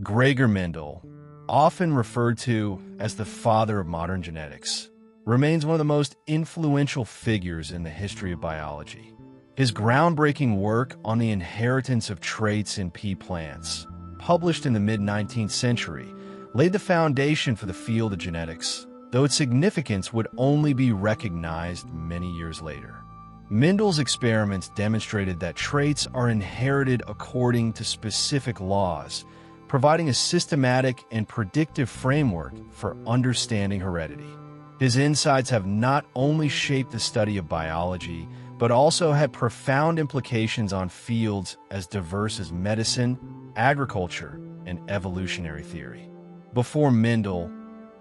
Gregor Mendel, often referred to as the father of modern genetics, remains one of the most influential figures in the history of biology. His groundbreaking work on the inheritance of traits in pea plants, published in the mid-19th century, laid the foundation for the field of genetics, though its significance would only be recognized many years later. Mendel's experiments demonstrated that traits are inherited according to specific laws, providing a systematic and predictive framework for understanding heredity. His insights have not only shaped the study of biology, but also had profound implications on fields as diverse as medicine, agriculture, and evolutionary theory. Before Mendel,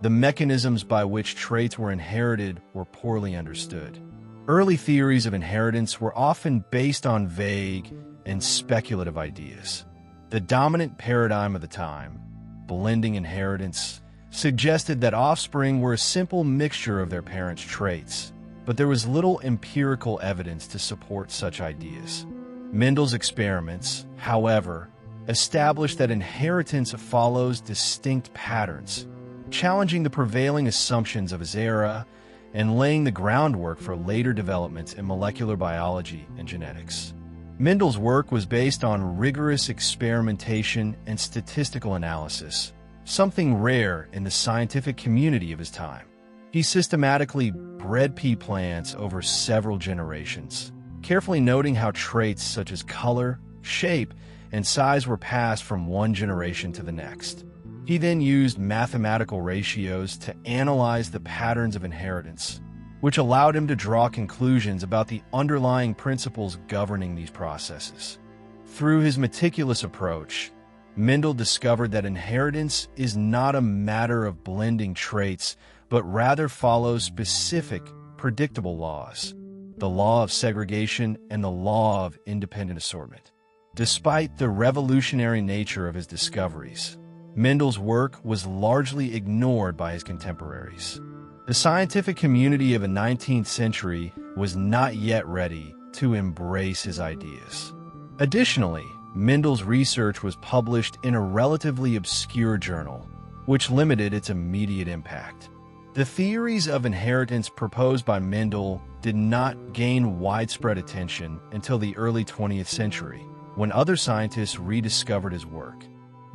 the mechanisms by which traits were inherited were poorly understood. Early theories of inheritance were often based on vague and speculative ideas. The dominant paradigm of the time, blending inheritance, suggested that offspring were a simple mixture of their parents' traits, but there was little empirical evidence to support such ideas. Mendel's experiments, however, established that inheritance follows distinct patterns, challenging the prevailing assumptions of his era and laying the groundwork for later developments in molecular biology and genetics. Mendel's work was based on rigorous experimentation and statistical analysis, something rare in the scientific community of his time. He systematically bred pea plants over several generations, carefully noting how traits such as color, shape, and size were passed from one generation to the next. He then used mathematical ratios to analyze the patterns of inheritance, which allowed him to draw conclusions about the underlying principles governing these processes. Through his meticulous approach, Mendel discovered that inheritance is not a matter of blending traits, but rather follows specific, predictable laws, the law of segregation and the law of independent assortment. Despite the revolutionary nature of his discoveries, Mendel's work was largely ignored by his contemporaries. The scientific community of the 19th century was not yet ready to embrace his ideas. Additionally, Mendel's research was published in a relatively obscure journal, which limited its immediate impact. The theories of inheritance proposed by Mendel did not gain widespread attention until the early 20th century, when other scientists rediscovered his work.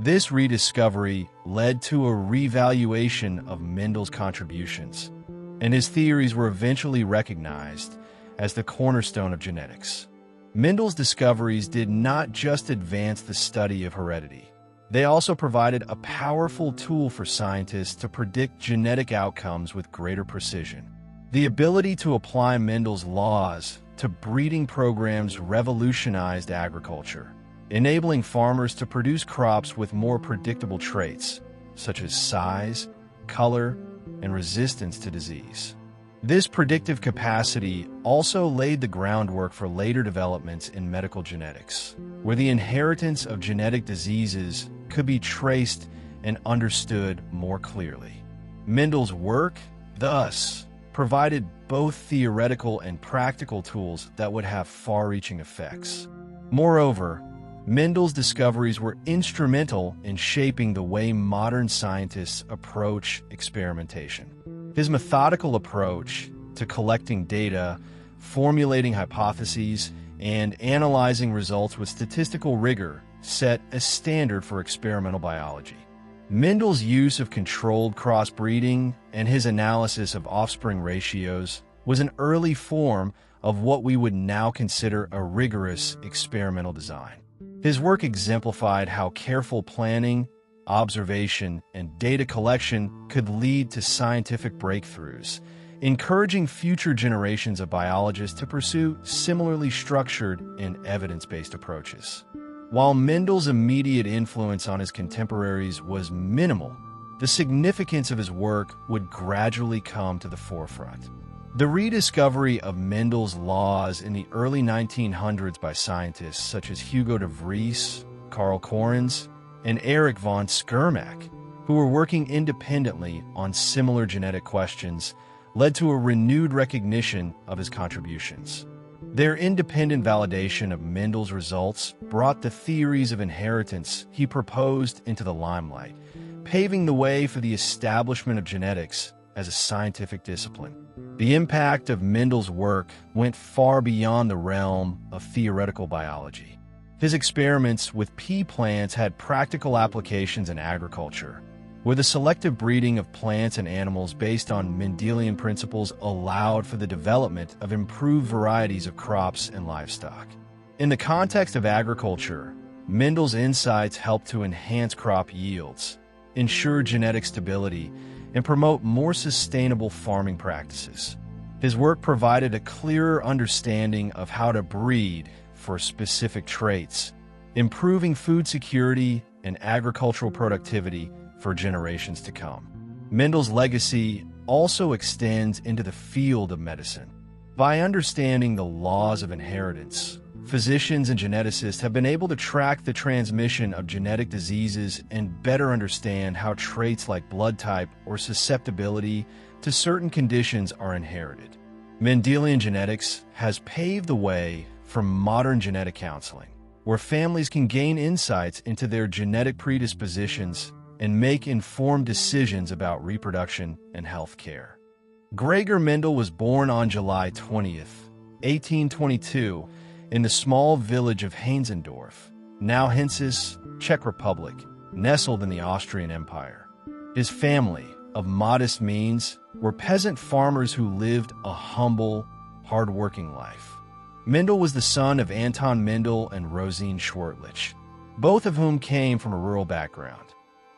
This rediscovery led to a revaluation of Mendel's contributions, and his theories were eventually recognized as the cornerstone of genetics. Mendel's discoveries did not just advance the study of heredity. They also provided a powerful tool for scientists to predict genetic outcomes with greater precision. The ability to apply Mendel's laws to breeding programs revolutionized agriculture, enabling farmers to produce crops with more predictable traits, such as size, color, and resistance to disease. This predictive capacity also laid the groundwork for later developments in medical genetics, where the inheritance of genetic diseases could be traced and understood more clearly. Mendel's work, thus, provided both theoretical and practical tools that would have far-reaching effects. Moreover, Mendel's discoveries were instrumental in shaping the way modern scientists approach experimentation. His methodical approach to collecting data, formulating hypotheses, and analyzing results with statistical rigor set a standard for experimental biology. Mendel's use of controlled crossbreeding and his analysis of offspring ratios was an early form of what we would now consider a rigorous experimental design. His work exemplified how careful planning, observation, and data collection could lead to scientific breakthroughs, encouraging future generations of biologists to pursue similarly structured and evidence-based approaches. While Mendel's immediate influence on his contemporaries was minimal, the significance of his work would gradually come to the forefront. The rediscovery of Mendel's laws in the early 1900s by scientists such as Hugo de Vries, Carl Correns, and Erich von Schermach, who were working independently on similar genetic questions, led to a renewed recognition of his contributions. Their independent validation of Mendel's results brought the theories of inheritance he proposed into the limelight, paving the way for the establishment of genetics as a scientific discipline. The impact of Mendel's work went far beyond the realm of theoretical biology. His experiments with pea plants had practical applications in agriculture, where the selective breeding of plants and animals based on Mendelian principles allowed for the development of improved varieties of crops and livestock. In the context of agriculture, Mendel's insights helped to enhance crop yields, ensure genetic stability, and promote more sustainable farming practices. His work provided a clearer understanding of how to breed for specific traits, improving food security and agricultural productivity for generations to come. Mendel's legacy also extends into the field of medicine. By understanding the laws of inheritance, physicians and geneticists have been able to track the transmission of genetic diseases and better understand how traits like blood type or susceptibility to certain conditions are inherited. Mendelian genetics has paved the way for modern genetic counseling, where families can gain insights into their genetic predispositions and make informed decisions about reproduction and health care. Gregor Mendel was born on July 20th, 1822, in the small village of Heinzendorf, now Hensis, Czech Republic, nestled in the Austrian Empire. His family, of modest means, were peasant farmers who lived a humble, hard-working life. Mendel was the son of Anton Mendel and Rosine Schwartlich, both of whom came from a rural background.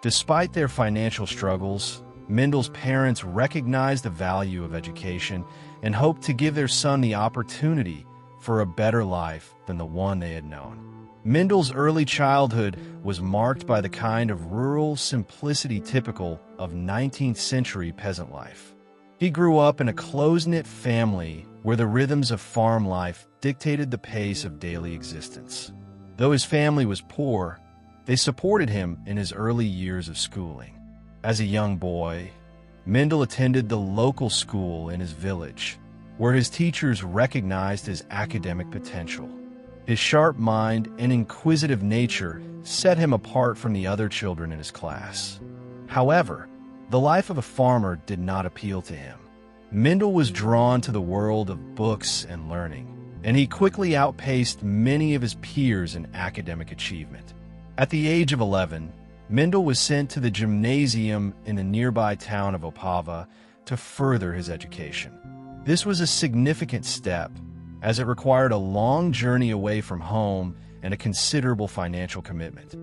Despite their financial struggles, Mendel's parents recognized the value of education and hoped to give their son the opportunity for a better life than the one they had known. Mendel's early childhood was marked by the kind of rural simplicity typical of 19th century peasant life. He grew up in a close-knit family where the rhythms of farm life dictated the pace of daily existence. Though his family was poor, they supported him in his early years of schooling. As a young boy, Mendel attended the local school in his village, where his teachers recognized his academic potential. His sharp mind and inquisitive nature set him apart from the other children in his class. However, the life of a farmer did not appeal to him. Mendel was drawn to the world of books and learning, and he quickly outpaced many of his peers in academic achievement. At the age of 11, Mendel was sent to the gymnasium in the nearby town of Opava to further his education. This was a significant step, as it required a long journey away from home and a considerable financial commitment.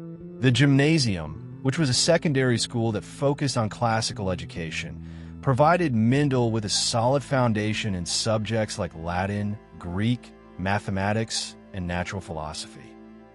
The gymnasium, which was a secondary school that focused on classical education, provided Mendel with a solid foundation in subjects like Latin, Greek, mathematics, and natural philosophy.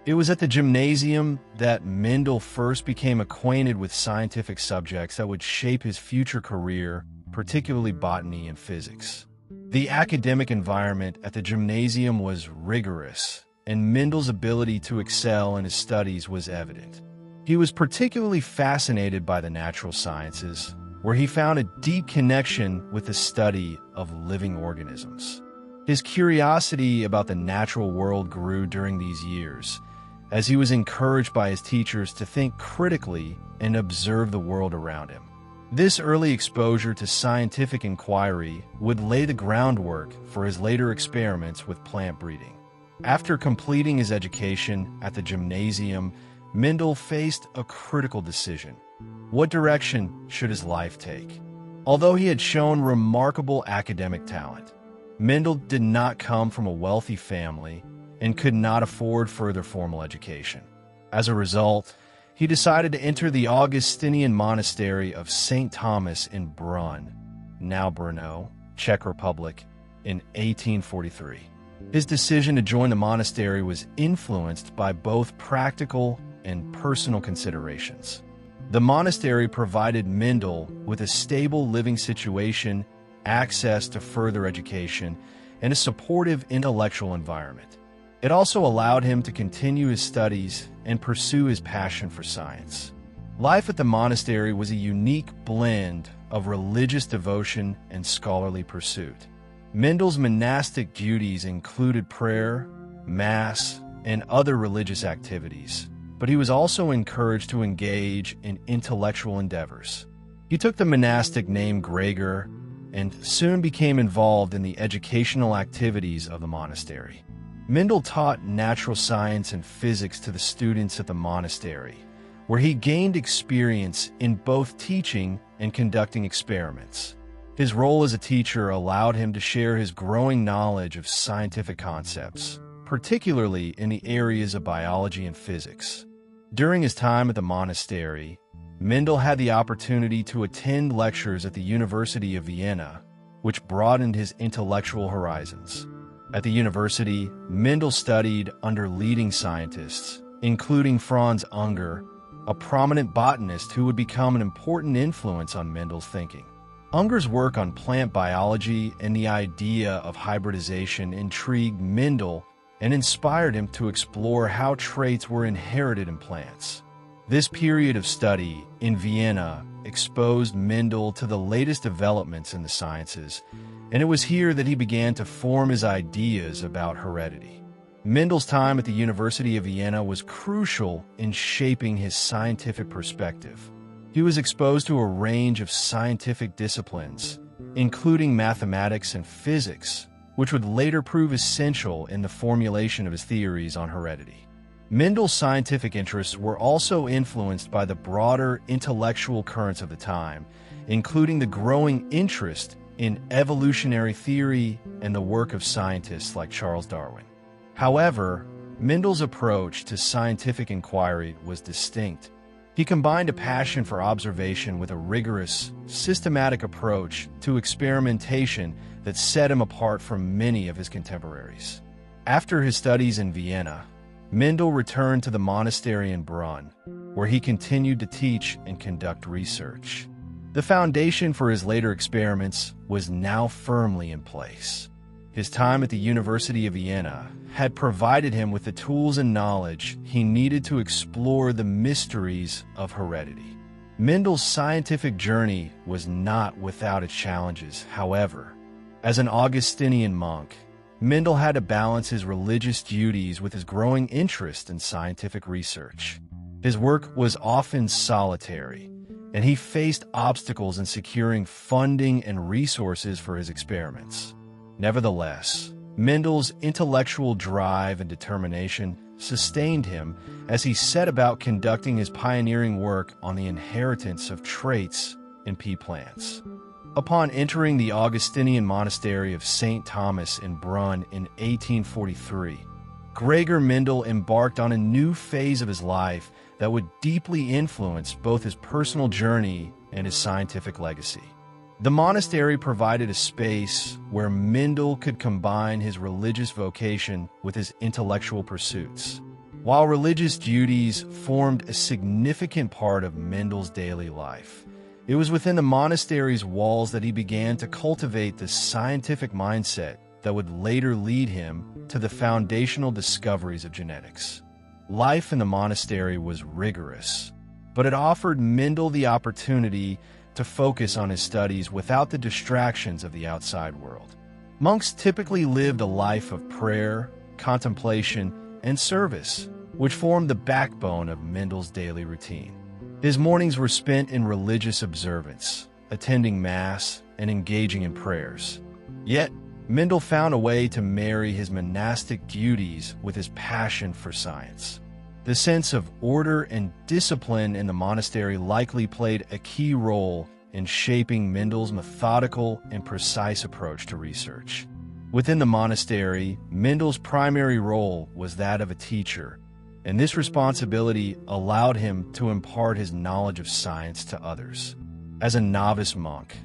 It was at the gymnasium that Mendel first became acquainted with scientific subjects that would shape his future career, particularly botany and physics. The academic environment at the gymnasium was rigorous, and Mendel's ability to excel in his studies was evident. He was particularly fascinated by the natural sciences, where he found a deep connection with the study of living organisms. His curiosity about the natural world grew during these years, as he was encouraged by his teachers to think critically and observe the world around him. This early exposure to scientific inquiry would lay the groundwork for his later experiments with plant breeding. After completing his education at the gymnasium, Mendel faced a critical decision. What direction should his life take? Although he had shown remarkable academic talent, Mendel did not come from a wealthy family and could not afford further formal education. As a result, he decided to enter the Augustinian monastery of St. Thomas in Brunn, now Brno, Czech Republic, in 1843. His decision to join the monastery was influenced by both practical and personal considerations. The monastery provided Mendel with a stable living situation, access to further education, and a supportive intellectual environment. It also allowed him to continue his studies and pursue his passion for science. Life at the monastery was a unique blend of religious devotion and scholarly pursuit. Mendel's monastic duties included prayer, mass, and other religious activities, but he was also encouraged to engage in intellectual endeavors. He took the monastic name Gregor and soon became involved in the educational activities of the monastery. Mendel taught natural science and physics to the students at the monastery, where he gained experience in both teaching and conducting experiments. His role as a teacher allowed him to share his growing knowledge of scientific concepts, particularly in the areas of biology and physics. During his time at the monastery, Mendel had the opportunity to attend lectures at the University of Vienna, which broadened his intellectual horizons. At the university, Mendel studied under leading scientists, including Franz Unger, a prominent botanist who would become an important influence on Mendel's thinking. Unger's work on plant biology and the idea of hybridization intrigued Mendel and inspired him to explore how traits were inherited in plants. This period of study in Vienna exposed Mendel to the latest developments in the sciences, and it was here that he began to form his ideas about heredity. Mendel's time at the University of Vienna was crucial in shaping his scientific perspective. He was exposed to a range of scientific disciplines, including mathematics and physics, which would later prove essential in the formulation of his theories on heredity. Mendel's scientific interests were also influenced by the broader intellectual currents of the time, including the growing interest in evolutionary theory and the work of scientists like Charles Darwin. However, Mendel's approach to scientific inquiry was distinct. He combined a passion for observation with a rigorous, systematic approach to experimentation that set him apart from many of his contemporaries. After his studies in Vienna, Mendel returned to the monastery in Brunn, where he continued to teach and conduct research. The foundation for his later experiments was now firmly in place. His time at the University of Vienna had provided him with the tools and knowledge he needed to explore the mysteries of heredity. Mendel's scientific journey was not without its challenges, however. As an Augustinian monk, Mendel had to balance his religious duties with his growing interest in scientific research. His work was often solitary, and he faced obstacles in securing funding and resources for his experiments. Nevertheless, Mendel's intellectual drive and determination sustained him as he set about conducting his pioneering work on the inheritance of traits in pea plants. Upon entering the Augustinian monastery of St. Thomas in Brunn in 1843, Gregor Mendel embarked on a new phase of his life that would deeply influence both his personal journey and his scientific legacy. The monastery provided a space where Mendel could combine his religious vocation with his intellectual pursuits. While religious duties formed a significant part of Mendel's daily life, it was within the monastery's walls that he began to cultivate the scientific mindset that would later lead him to the foundational discoveries of genetics. Life in the monastery was rigorous, but it offered Mendel the opportunity to focus on his studies without the distractions of the outside world. Monks typically lived a life of prayer, contemplation, and service, which formed the backbone of Mendel's daily routine. His mornings were spent in religious observance, attending Mass, and engaging in prayers. Yet, Mendel found a way to marry his monastic duties with his passion for science. The sense of order and discipline in the monastery likely played a key role in shaping Mendel's methodical and precise approach to research. Within the monastery, Mendel's primary role was that of a teacher, and this responsibility allowed him to impart his knowledge of science to others. As a novice monk,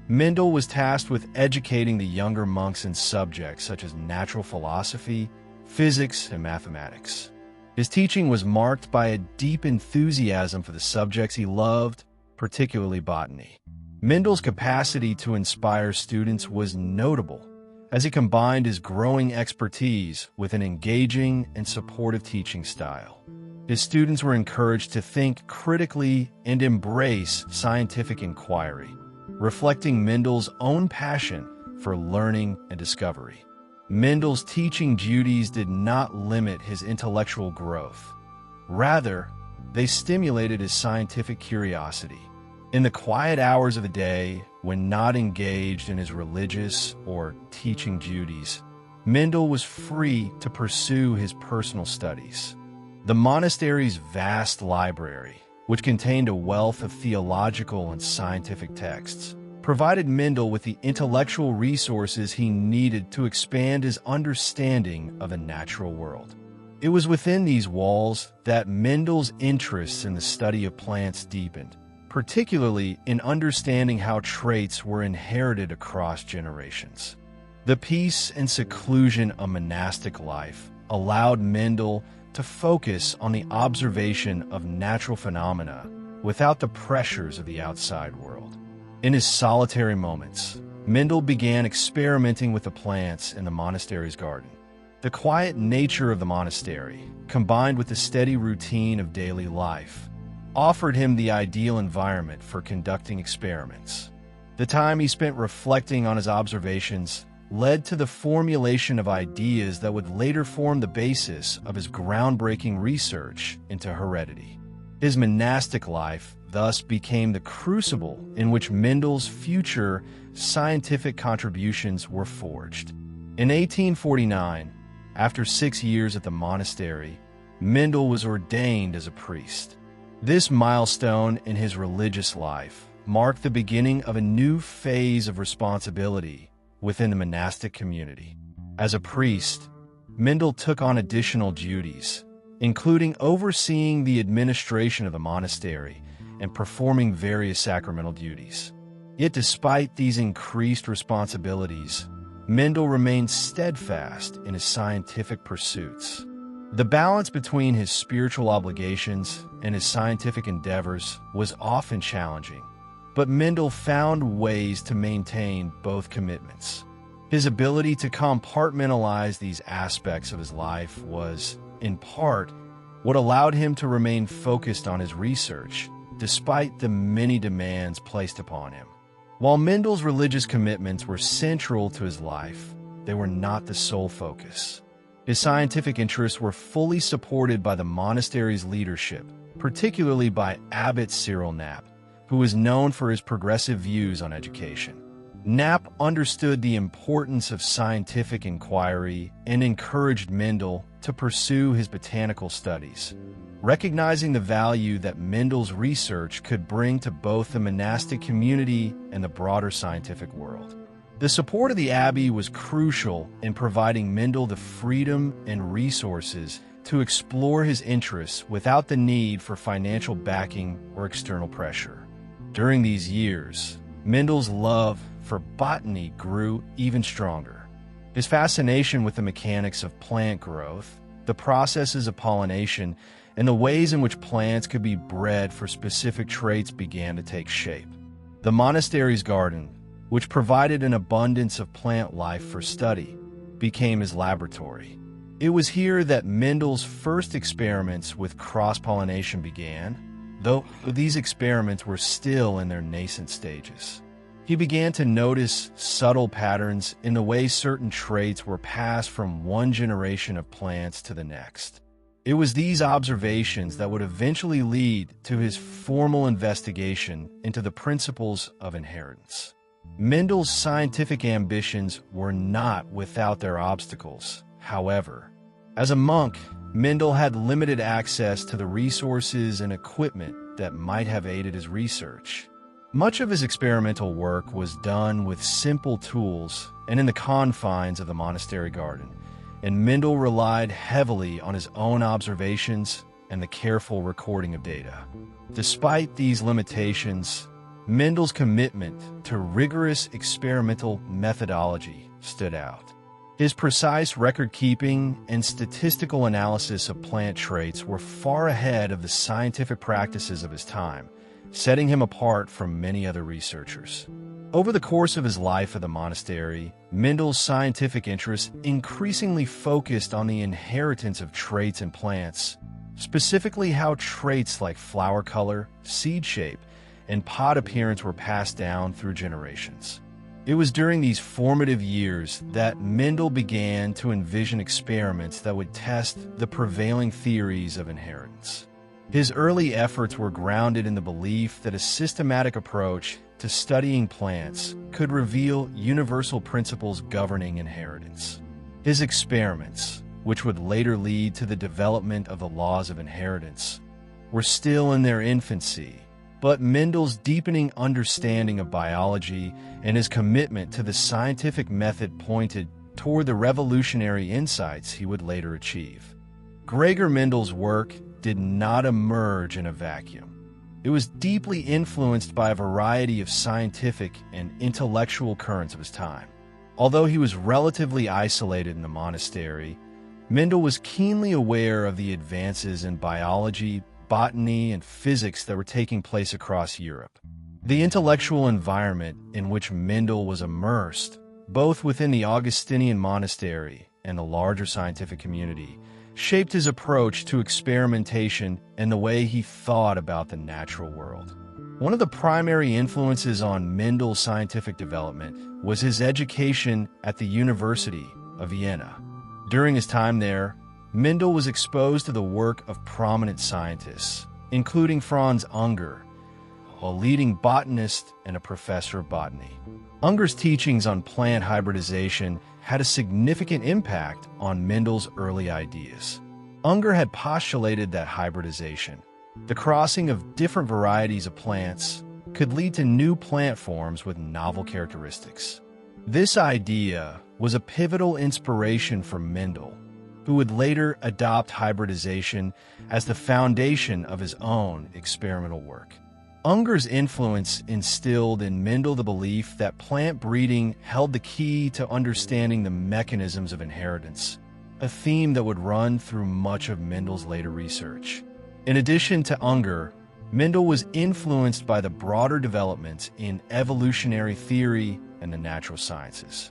Mendel was tasked with educating the younger monks in subjects such as natural philosophy, physics, and mathematics. His teaching was marked by a deep enthusiasm for the subjects he loved, particularly botany. Mendel's capacity to inspire students was notable, as he combined his growing expertise with an engaging and supportive teaching style. His students were encouraged to think critically and embrace scientific inquiry, reflecting Mendel's own passion for learning and discovery. Mendel's teaching duties did not limit his intellectual growth. Rather, they stimulated his scientific curiosity. In the quiet hours of the day, when not engaged in his religious or teaching duties, Mendel was free to pursue his personal studies. The monastery's vast library, which contained a wealth of theological and scientific texts, provided Mendel with the intellectual resources he needed to expand his understanding of the natural world. It was within these walls that Mendel's interests in the study of plants deepened, particularly in understanding how traits were inherited across generations. The peace and seclusion of monastic life allowed Mendel to focus on the observation of natural phenomena without the pressures of the outside world. In his solitary moments, Mendel began experimenting with the plants in the monastery's garden. The quiet nature of the monastery, combined with the steady routine of daily life, offered him the ideal environment for conducting experiments. The time he spent reflecting on his observations led to the formulation of ideas that would later form the basis of his groundbreaking research into heredity. His monastic life thus became the crucible in which Mendel's future scientific contributions were forged. In 1849, after 6 years at the monastery, Mendel was ordained as a priest. This milestone in his religious life marked the beginning of a new phase of responsibility within the monastic community. As a priest, Mendel took on additional duties, including overseeing the administration of the monastery and performing various sacramental duties. Yet despite these increased responsibilities, Mendel remained steadfast in his scientific pursuits. The balance between his spiritual obligations and his scientific endeavors was often challenging, but Mendel found ways to maintain both commitments. His ability to compartmentalize these aspects of his life was, in part, what allowed him to remain focused on his research, despite the many demands placed upon him. While Mendel's religious commitments were central to his life, they were not the sole focus. His scientific interests were fully supported by the monastery's leadership, particularly by Abbot Cyril Knapp, who was known for his progressive views on education. Knapp understood the importance of scientific inquiry and encouraged Mendel to pursue his botanical studies, recognizing the value that Mendel's research could bring to both the monastic community and the broader scientific world. The support of the abbey was crucial in providing Mendel the freedom and resources to explore his interests without the need for financial backing or external pressure. During these years, Mendel's love for botany grew even stronger. His fascination with the mechanics of plant growth, the processes of pollination, and the ways in which plants could be bred for specific traits began to take shape. The monastery's garden, which provided an abundance of plant life for study, became his laboratory. It was here that Mendel's first experiments with cross-pollination began, though these experiments were still in their nascent stages. He began to notice subtle patterns in the way certain traits were passed from one generation of plants to the next. It was these observations that would eventually lead to his formal investigation into the principles of inheritance. Mendel's scientific ambitions were not without their obstacles, however. As a monk, Mendel had limited access to the resources and equipment that might have aided his research. Much of his experimental work was done with simple tools and in the confines of the monastery garden, and Mendel relied heavily on his own observations and the careful recording of data. Despite these limitations, Mendel's commitment to rigorous experimental methodology stood out. His precise record-keeping and statistical analysis of plant traits were far ahead of the scientific practices of his time, setting him apart from many other researchers. Over the course of his life at the monastery, Mendel's scientific interests increasingly focused on the inheritance of traits in plants, specifically how traits like flower color, seed shape, and pod appearance were passed down through generations. It was during these formative years that Mendel began to envision experiments that would test the prevailing theories of inheritance. His early efforts were grounded in the belief that a systematic approach to studying plants could reveal universal principles governing inheritance. His experiments, which would later lead to the development of the laws of inheritance, were still in their infancy, but Mendel's deepening understanding of biology and his commitment to the scientific method pointed toward the revolutionary insights he would later achieve. Gregor Mendel's work did not emerge in a vacuum. It was deeply influenced by a variety of scientific and intellectual currents of his time. Although he was relatively isolated in the monastery, Mendel was keenly aware of the advances in biology, botany, and physics that were taking place across Europe. The intellectual environment in which Mendel was immersed, both within the Augustinian monastery and the larger scientific community, shaped his approach to experimentation and the way he thought about the natural world. One of the primary influences on Mendel's scientific development was his education at the University of Vienna. During his time there, Mendel was exposed to the work of prominent scientists, including Franz Unger, a leading botanist and a professor of botany. Unger's teachings on plant hybridization had a significant impact on Mendel's early ideas. Unger had postulated that hybridization, the crossing of different varieties of plants, could lead to new plant forms with novel characteristics. This idea was a pivotal inspiration for Mendel, who would later adopt hybridization as the foundation of his own experimental work. Unger's influence instilled in Mendel the belief that plant breeding held the key to understanding the mechanisms of inheritance, a theme that would run through much of Mendel's later research. In addition to Unger, Mendel was influenced by the broader developments in evolutionary theory and the natural sciences.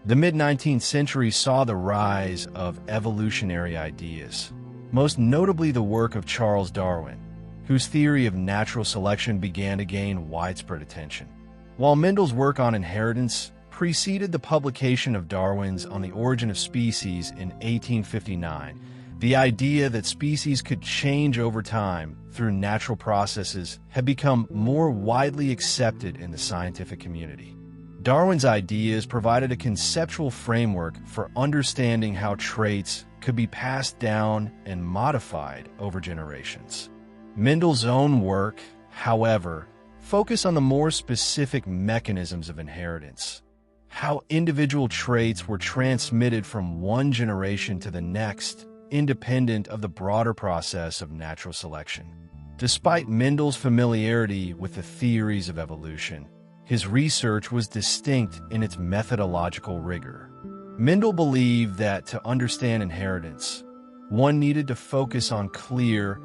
The mid-19th century saw the rise of evolutionary ideas, most notably the work of Charles Darwin, whose theory of natural selection began to gain widespread attention. While Mendel's work on inheritance preceded the publication of Darwin's On the Origin of Species in 1859, the idea that species could change over time through natural processes had become more widely accepted in the scientific community. Darwin's ideas provided a conceptual framework for understanding how traits could be passed down and modified over generations. Mendel's own work, however, focused on the more specific mechanisms of inheritance, how individual traits were transmitted from one generation to the next, independent of the broader process of natural selection. Despite Mendel's familiarity with the theories of evolution, his research was distinct in its methodological rigor. Mendel believed that to understand inheritance, one needed to focus on clear,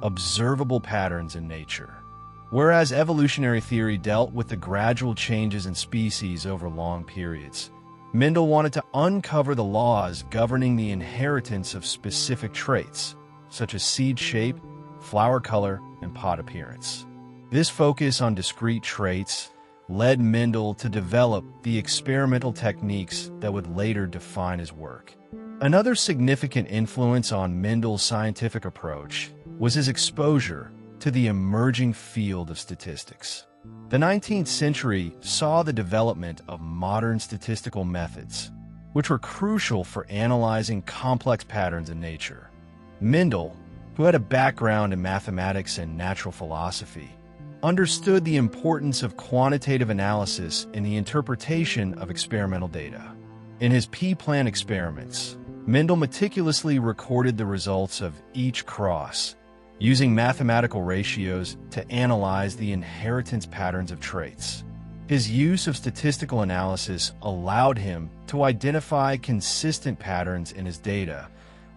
observable patterns in nature. Whereas evolutionary theory dealt with the gradual changes in species over long periods, Mendel wanted to uncover the laws governing the inheritance of specific traits, such as seed shape, flower color, and pod appearance. This focus on discrete traits led Mendel to develop the experimental techniques that would later define his work. Another significant influence on Mendel's scientific approach was his exposure to the emerging field of statistics. The 19th century saw the development of modern statistical methods, which were crucial for analyzing complex patterns in nature. Mendel, who had a background in mathematics and natural philosophy, understood the importance of quantitative analysis in the interpretation of experimental data. In his pea-plant experiments, Mendel meticulously recorded the results of each cross, using mathematical ratios to analyze the inheritance patterns of traits. His use of statistical analysis allowed him to identify consistent patterns in his data,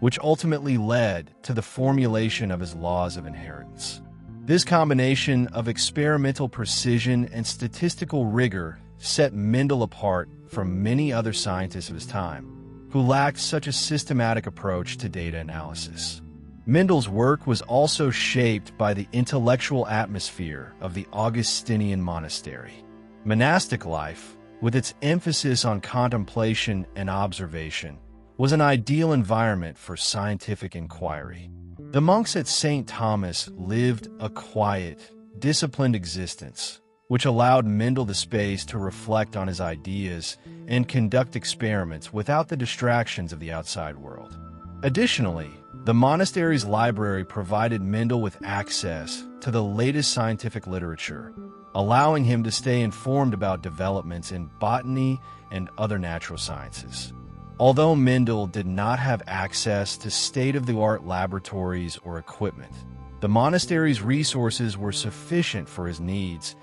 which ultimately led to the formulation of his laws of inheritance. This combination of experimental precision and statistical rigor set Mendel apart from many other scientists of his time, who lacked such a systematic approach to data analysis. Mendel's work was also shaped by the intellectual atmosphere of the Augustinian monastery. Monastic life, with its emphasis on contemplation and observation, was an ideal environment for scientific inquiry. The monks at St. Thomas lived a quiet, disciplined existence, which allowed Mendel the space to reflect on his ideas and conduct experiments without the distractions of the outside world. Additionally, the monastery's library provided Mendel with access to the latest scientific literature, allowing him to stay informed about developments in botany and other natural sciences. Although Mendel did not have access to state-of-the-art laboratories or equipment, the monastery's resources were sufficient for his needs,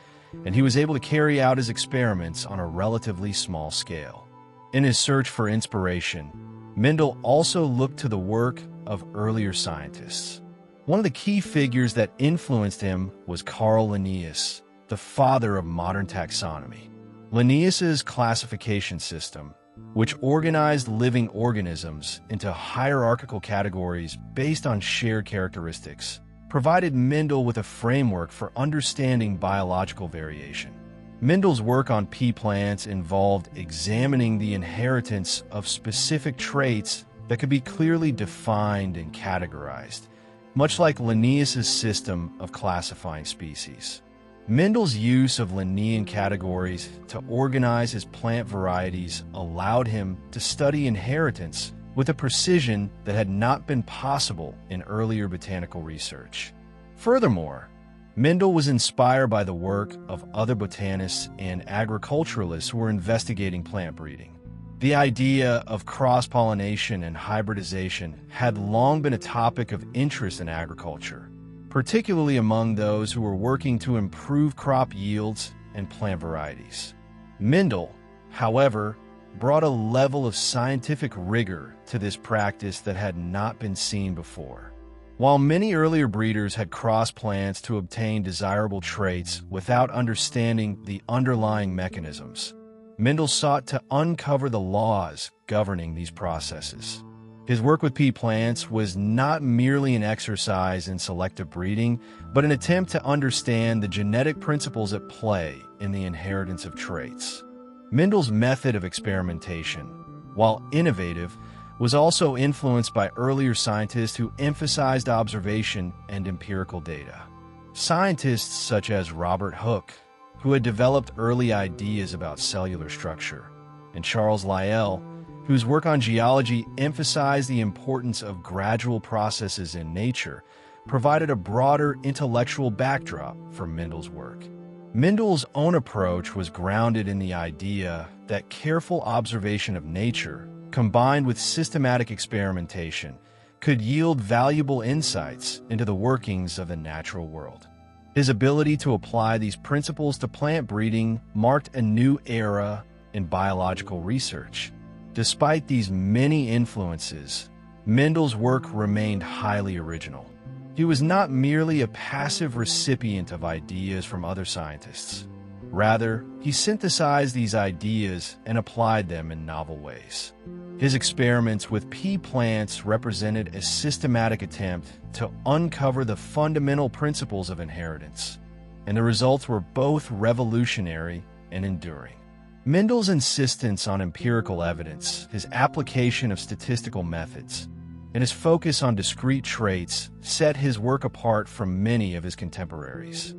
and he was able to carry out his experiments on a relatively small scale. In his search for inspiration, Mendel also looked to the work of earlier scientists. One of the key figures that influenced him was Carl Linnaeus, the father of modern taxonomy. Linnaeus's classification system, which organized living organisms into hierarchical categories based on shared characteristics, provided Mendel with a framework for understanding biological variation. Mendel's work on pea plants involved examining the inheritance of specific traits that could be clearly defined and categorized, much like Linnaeus's system of classifying species. Mendel's use of Linnaean categories to organize his plant varieties allowed him to study inheritance with a precision that had not been possible in earlier botanical research. Furthermore, Mendel was inspired by the work of other botanists and agriculturalists who were investigating plant breeding. The idea of cross-pollination and hybridization had long been a topic of interest in agriculture, particularly among those who were working to improve crop yields and plant varieties. Mendel, however, brought a level of scientific rigor to this practice that had not been seen before. While many earlier breeders had crossed plants to obtain desirable traits without understanding the underlying mechanisms, Mendel sought to uncover the laws governing these processes. His work with pea plants was not merely an exercise in selective breeding, but an attempt to understand the genetic principles at play in the inheritance of traits. Mendel's method of experimentation, while innovative, was also influenced by earlier scientists who emphasized observation and empirical data. Scientists such as Robert Hooke, who had developed early ideas about cellular structure, and Charles Lyell, whose work on geology emphasized the importance of gradual processes in nature, provided a broader intellectual backdrop for Mendel's work. Mendel's own approach was grounded in the idea that careful observation of nature, combined with systematic experimentation, could yield valuable insights into the workings of the natural world. His ability to apply these principles to plant breeding marked a new era in biological research. Despite these many influences, Mendel's work remained highly original. He was not merely a passive recipient of ideas from other scientists. Rather, he synthesized these ideas and applied them in novel ways. His experiments with pea plants represented a systematic attempt to uncover the fundamental principles of inheritance, and the results were both revolutionary and enduring. Mendel's insistence on empirical evidence, his application of statistical methods, and his focus on discrete traits set his work apart from many of his contemporaries.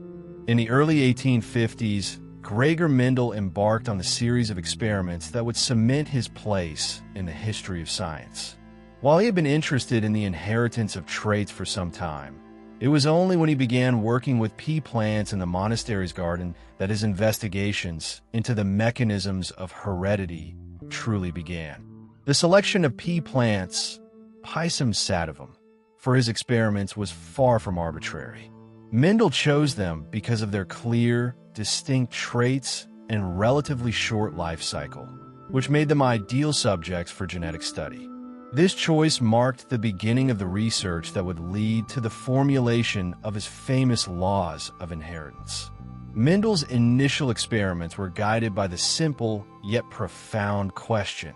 In the early 1850s, Gregor Mendel embarked on a series of experiments that would cement his place in the history of science. While he had been interested in the inheritance of traits for some time, it was only when he began working with pea plants in the monastery's garden that his investigations into the mechanisms of heredity truly began. The selection of pea plants, Pisum sativum, for his experiments was far from arbitrary. Mendel chose them because of their clear, distinct traits and relatively short life cycle, which made them ideal subjects for genetic study. This choice marked the beginning of the research that would lead to the formulation of his famous laws of inheritance. Mendel's initial experiments were guided by the simple yet profound question: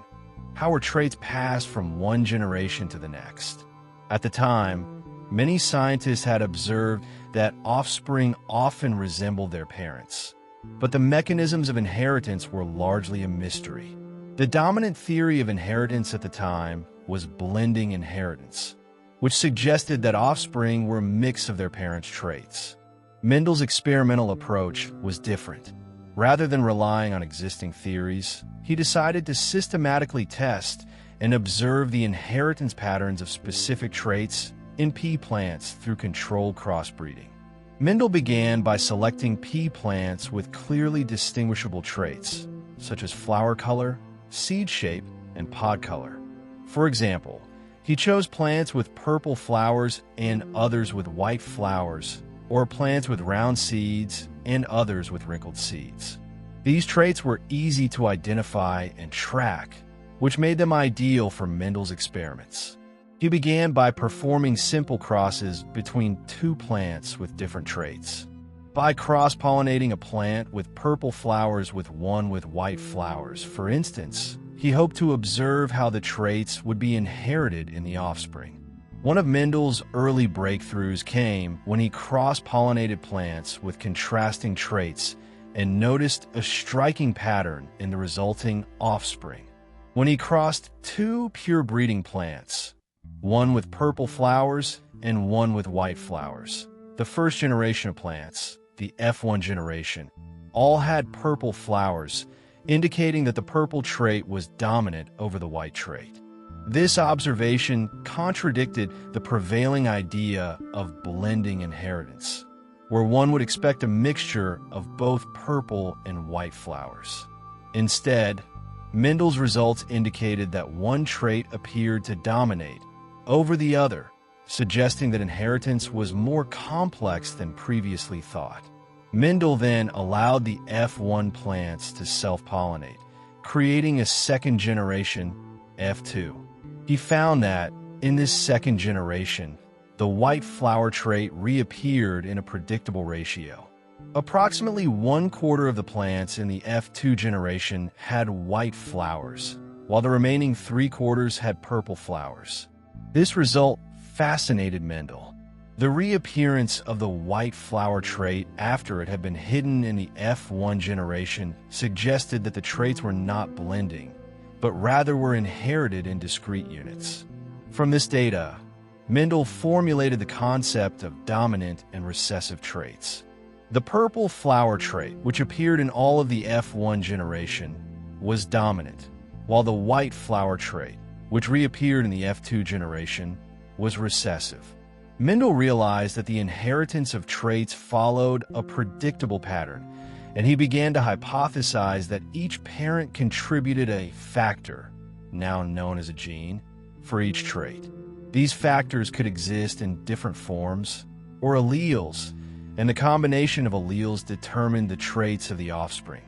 how were traits passed from one generation to the next? At the time, many scientists had observed that offspring often resembled their parents, but the mechanisms of inheritance were largely a mystery. The dominant theory of inheritance at the time was blending inheritance, which suggested that offspring were a mix of their parents' traits. Mendel's experimental approach was different. Rather than relying on existing theories, he decided to systematically test and observe the inheritance patterns of specific traits in pea plants through controlled crossbreeding. Mendel began by selecting pea plants with clearly distinguishable traits, such as flower color, seed shape, and pod color. For example, he chose plants with purple flowers and others with white flowers, or plants with round seeds and others with wrinkled seeds. These traits were easy to identify and track, which made them ideal for Mendel's experiments. He began by performing simple crosses between two plants with different traits. By cross-pollinating a plant with purple flowers with one with white flowers, for instance, he hoped to observe how the traits would be inherited in the offspring. One of Mendel's early breakthroughs came when he cross-pollinated plants with contrasting traits and noticed a striking pattern in the resulting offspring. When he crossed two pure-breeding plants, one with purple flowers and one with white flowers, the first generation of plants, the F1 generation, all had purple flowers, indicating that the purple trait was dominant over the white trait. This observation contradicted the prevailing idea of blending inheritance, where one would expect a mixture of both purple and white flowers. Instead, Mendel's results indicated that one trait appeared to dominate over the other, suggesting that inheritance was more complex than previously thought. Mendel then allowed the F1 plants to self-pollinate, creating a second generation, F2. He found that, in this second generation, the white flower trait reappeared in a predictable ratio. Approximately 1/4 of the plants in the F2 generation had white flowers, while the remaining 3/4 had purple flowers. This result fascinated Mendel. The reappearance of the white flower trait after it had been hidden in the F1 generation suggested that the traits were not blending, but rather were inherited in discrete units. From this data, Mendel formulated the concept of dominant and recessive traits. The purple flower trait, which appeared in all of the F1 generation, was dominant, while the white flower trait, which reappeared in the F2 generation, was recessive. Mendel realized that the inheritance of traits followed a predictable pattern, and he began to hypothesize that each parent contributed a factor, now known as a gene, for each trait. These factors could exist in different forms, or alleles, and the combination of alleles determined the traits of the offspring.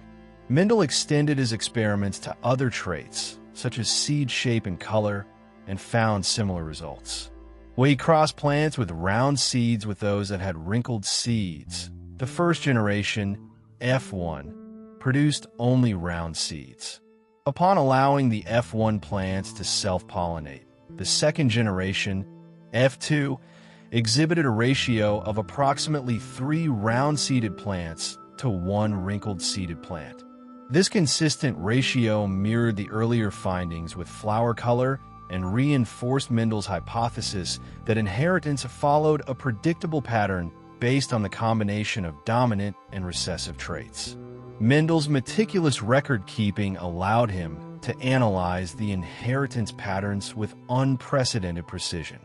Mendel extended his experiments to other traits, such as seed shape and color, and found similar results. When he crossed plants with round seeds with those that had wrinkled seeds, the first generation, F1, produced only round seeds. Upon allowing the F1 plants to self-pollinate, the second generation, F2, exhibited a ratio of approximately 3 round-seeded plants to 1 wrinkled-seeded plant. This consistent ratio mirrored the earlier findings with flower color and reinforced Mendel's hypothesis that inheritance followed a predictable pattern based on the combination of dominant and recessive traits. Mendel's meticulous record-keeping allowed him to analyze the inheritance patterns with unprecedented precision.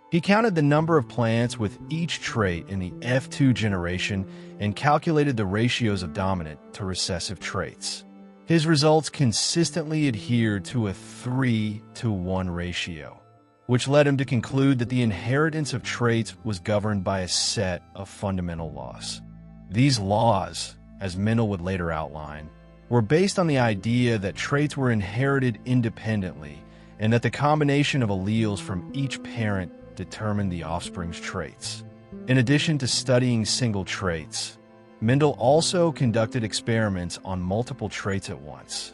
He counted the number of plants with each trait in the F2 generation and calculated the ratios of dominant to recessive traits. His results consistently adhered to a 3-to-1 ratio, which led him to conclude that the inheritance of traits was governed by a set of fundamental laws. These laws, as Mendel would later outline, were based on the idea that traits were inherited independently and that the combination of alleles from each parent determined the offspring's traits. In addition to studying single traits, Mendel also conducted experiments on multiple traits at once.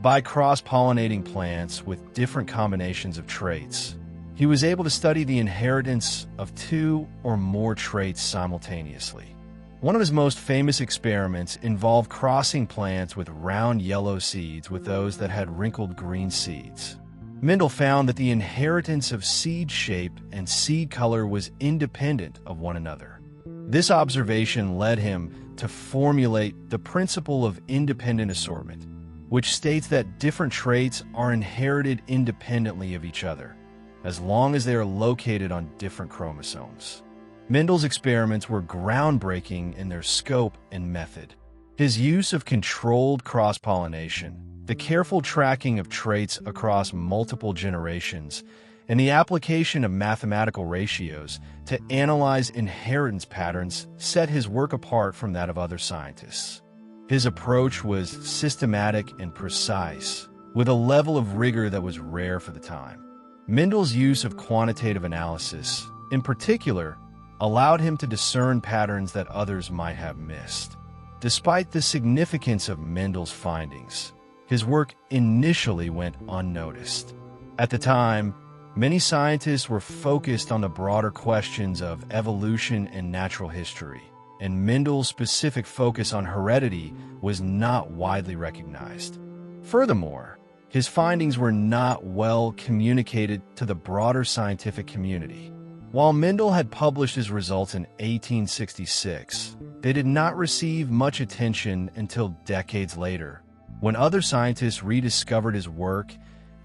By cross-pollinating plants with different combinations of traits, he was able to study the inheritance of 2 or more traits simultaneously. One of his most famous experiments involved crossing plants with round yellow seeds with those that had wrinkled green seeds. Mendel found that the inheritance of seed shape and seed color was independent of one another. This observation led him to formulate the principle of independent assortment, which states that different traits are inherited independently of each other, as long as they are located on different chromosomes. Mendel's experiments were groundbreaking in their scope and method. His use of controlled cross-pollination, the careful tracking of traits across multiple generations, and the application of mathematical ratios to analyze inheritance patterns set his work apart from that of other scientists. His approach was systematic and precise, with a level of rigor that was rare for the time. Mendel's use of quantitative analysis, in particular, allowed him to discern patterns that others might have missed. Despite the significance of Mendel's findings, his work initially went unnoticed. At the time, many scientists were focused on the broader questions of evolution and natural history, and Mendel's specific focus on heredity was not widely recognized. Furthermore, his findings were not well communicated to the broader scientific community. While Mendel had published his results in 1866, they did not receive much attention until decades later, when other scientists rediscovered his work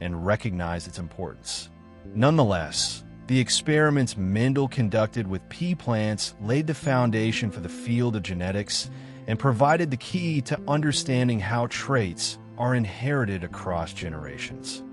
and recognized its importance. Nonetheless, the experiments Mendel conducted with pea plants laid the foundation for the field of genetics and provided the key to understanding how traits are inherited across generations.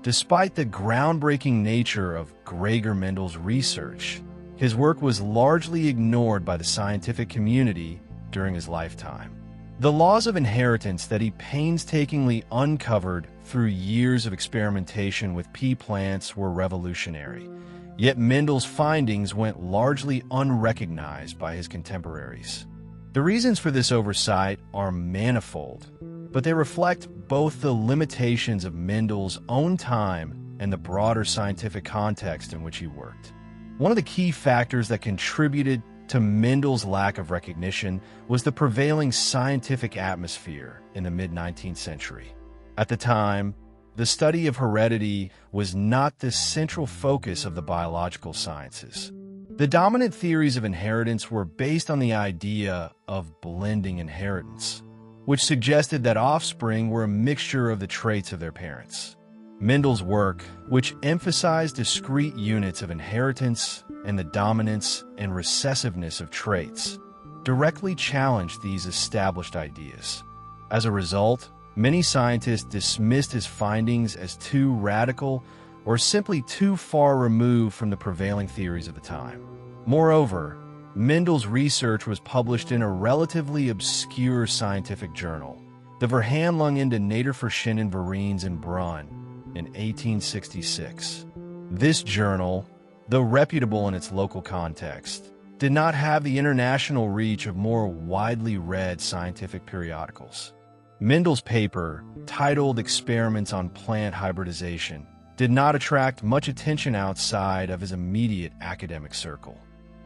Despite the groundbreaking nature of Gregor Mendel's research, his work was largely ignored by the scientific community during his lifetime. The laws of inheritance that he painstakingly uncovered through years of experimentation with pea plants were revolutionary, yet Mendel's findings went largely unrecognized by his contemporaries. The reasons for this oversight are manifold, but they reflect both the limitations of Mendel's own time and the broader scientific context in which he worked. One of the key factors that contributed to Mendel's lack of recognition was the prevailing scientific atmosphere in the mid-19th century. At the time, the study of heredity was not the central focus of the biological sciences. The dominant theories of inheritance were based on the idea of blending inheritance, which suggested that offspring were a mixture of the traits of their parents. Mendel's work, which emphasized discrete units of inheritance and the dominance and recessiveness of traits, directly challenged these established ideas. As a result, many scientists dismissed his findings as too radical or simply too far removed from the prevailing theories of the time. Moreover, Mendel's research was published in a relatively obscure scientific journal, the Verhandlungen Nederverschienen Vereins in Brunn, in 1866. This journal, though reputable in its local context, did not have the international reach of more widely read scientific periodicals. Mendel's paper, titled Experiments on Plant Hybridization, did not attract much attention outside of his immediate academic circle.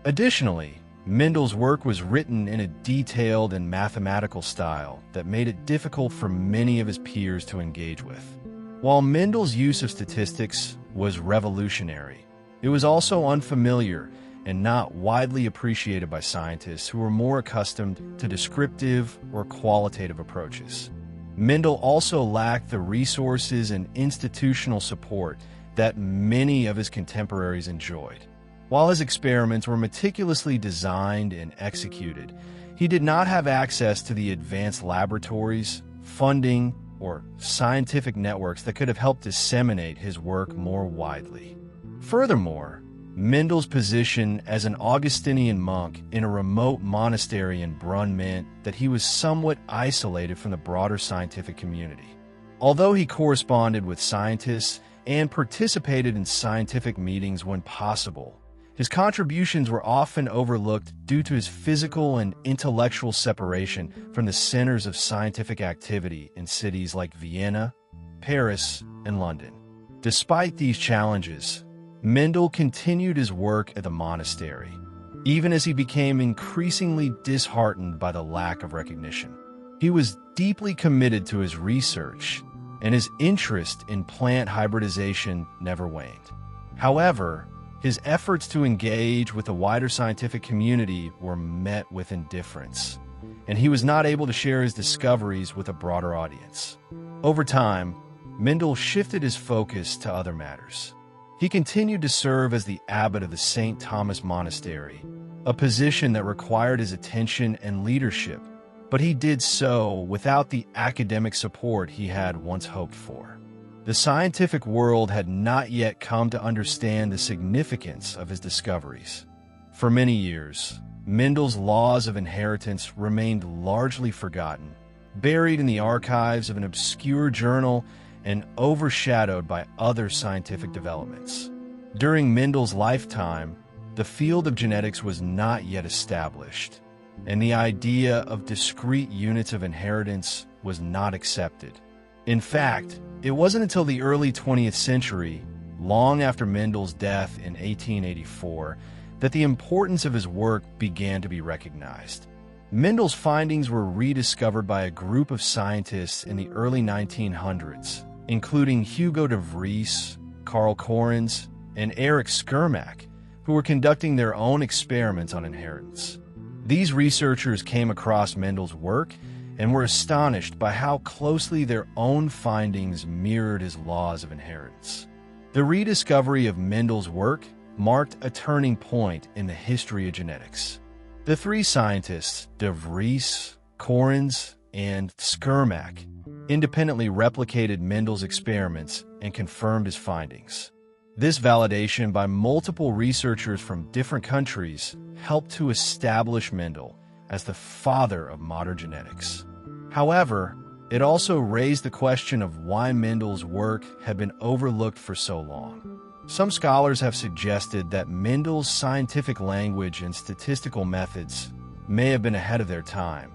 Additionally, Mendel's work was written in a detailed and mathematical style that made it difficult for many of his peers to engage with. While Mendel's use of statistics was revolutionary, it was also unfamiliar and not widely appreciated by scientists who were more accustomed to descriptive or qualitative approaches. Mendel also lacked the resources and institutional support that many of his contemporaries enjoyed. While his experiments were meticulously designed and executed, he did not have access to the advanced laboratories, funding, or scientific networks that could have helped disseminate his work more widely. Furthermore, Mendel's position as an Augustinian monk in a remote monastery in Brunn meant that he was somewhat isolated from the broader scientific community. Although he corresponded with scientists and participated in scientific meetings when possible, his contributions were often overlooked due to his physical and intellectual separation from the centers of scientific activity in cities like Vienna, Paris, and London. Despite these challenges, Mendel continued his work at the monastery, even as he became increasingly disheartened by the lack of recognition. He was deeply committed to his research, and his interest in plant hybridization never waned. However, his efforts to engage with the wider scientific community were met with indifference, and he was not able to share his discoveries with a broader audience. Over time, Mendel shifted his focus to other matters. He continued to serve as the abbot of the St. Thomas Monastery, a position that required his attention and leadership, but he did so without the academic support he had once hoped for. The scientific world had not yet come to understand the significance of his discoveries. For many years, Mendel's laws of inheritance remained largely forgotten, buried in the archives of an obscure journal and overshadowed by other scientific developments. During Mendel's lifetime, the field of genetics was not yet established, and the idea of discrete units of inheritance was not accepted. In fact, it wasn't until the early 20th century, long after Mendel's death in 1884, that the importance of his work began to be recognized. Mendel's findings were rediscovered by a group of scientists in the early 1900s, including Hugo de Vries, Carl Correns, and Erich Schermack, who were conducting their own experiments on inheritance. These researchers came across Mendel's work and were astonished by how closely their own findings mirrored his laws of inheritance. The rediscovery of Mendel's work marked a turning point in the history of genetics. The three scientists, de Vries, Correns, and Schermack, independently replicated Mendel's experiments and confirmed his findings. This validation by multiple researchers from different countries helped to establish Mendel as the father of modern genetics. However, it also raised the question of why Mendel's work had been overlooked for so long. Some scholars have suggested that Mendel's scientific language and statistical methods may have been ahead of their time,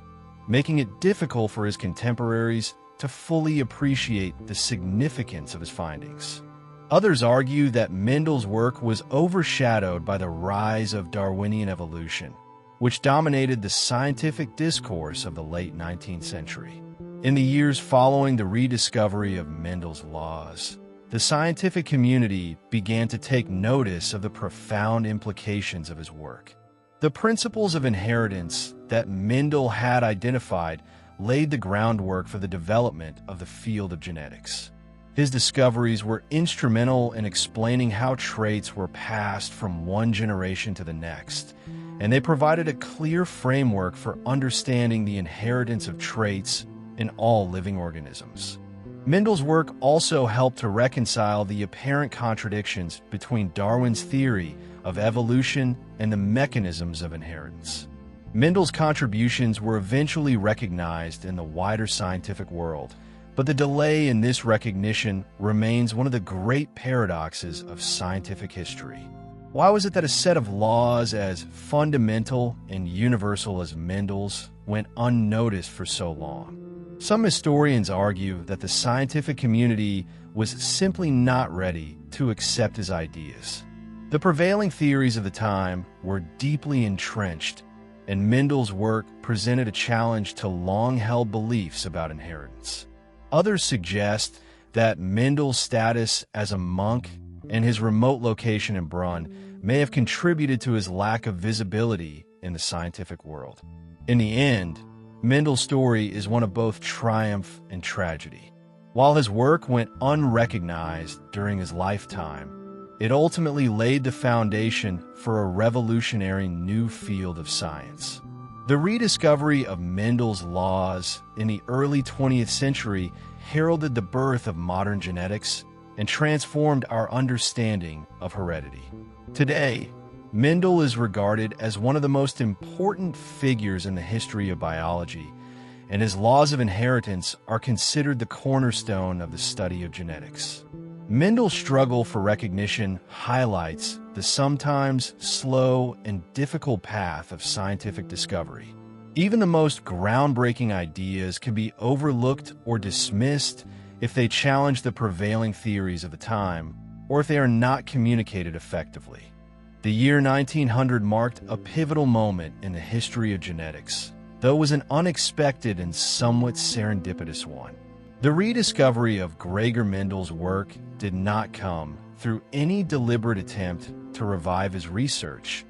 making it difficult for his contemporaries to fully appreciate the significance of his findings. Others argue that Mendel's work was overshadowed by the rise of Darwinian evolution, which dominated the scientific discourse of the late 19th century. In the years following the rediscovery of Mendel's laws, the scientific community began to take notice of the profound implications of his work. The principles of inheritance that Mendel had identified laid the groundwork for the development of the field of genetics. His discoveries were instrumental in explaining how traits were passed from one generation to the next, and they provided a clear framework for understanding the inheritance of traits in all living organisms. Mendel's work also helped to reconcile the apparent contradictions between Darwin's theory of evolution and the mechanisms of inheritance. Mendel's contributions were eventually recognized in the wider scientific world, but the delay in this recognition remains one of the great paradoxes of scientific history. Why was it that a set of laws as fundamental and universal as Mendel's went unnoticed for so long? Some historians argue that the scientific community was simply not ready to accept his ideas. The prevailing theories of the time were deeply entrenched, and Mendel's work presented a challenge to long-held beliefs about inheritance. Others suggest that Mendel's status as a monk and his remote location in Brunn may have contributed to his lack of visibility in the scientific world. In the end, Mendel's story is one of both triumph and tragedy. While his work went unrecognized during his lifetime, it ultimately laid the foundation for a revolutionary new field of science. The rediscovery of Mendel's laws in the early 20th century heralded the birth of modern genetics and transformed our understanding of heredity. Today, Mendel is regarded as one of the most important figures in the history of biology, and his laws of inheritance are considered the cornerstone of the study of genetics. Mendel's struggle for recognition highlights the sometimes slow and difficult path of scientific discovery. Even the most groundbreaking ideas can be overlooked or dismissed if they challenge the prevailing theories of the time, or if they are not communicated effectively. The year 1900 marked a pivotal moment in the history of genetics, though it was an unexpected and somewhat serendipitous one. The rediscovery of Gregor Mendel's work did not come through any deliberate attempt to revive his research,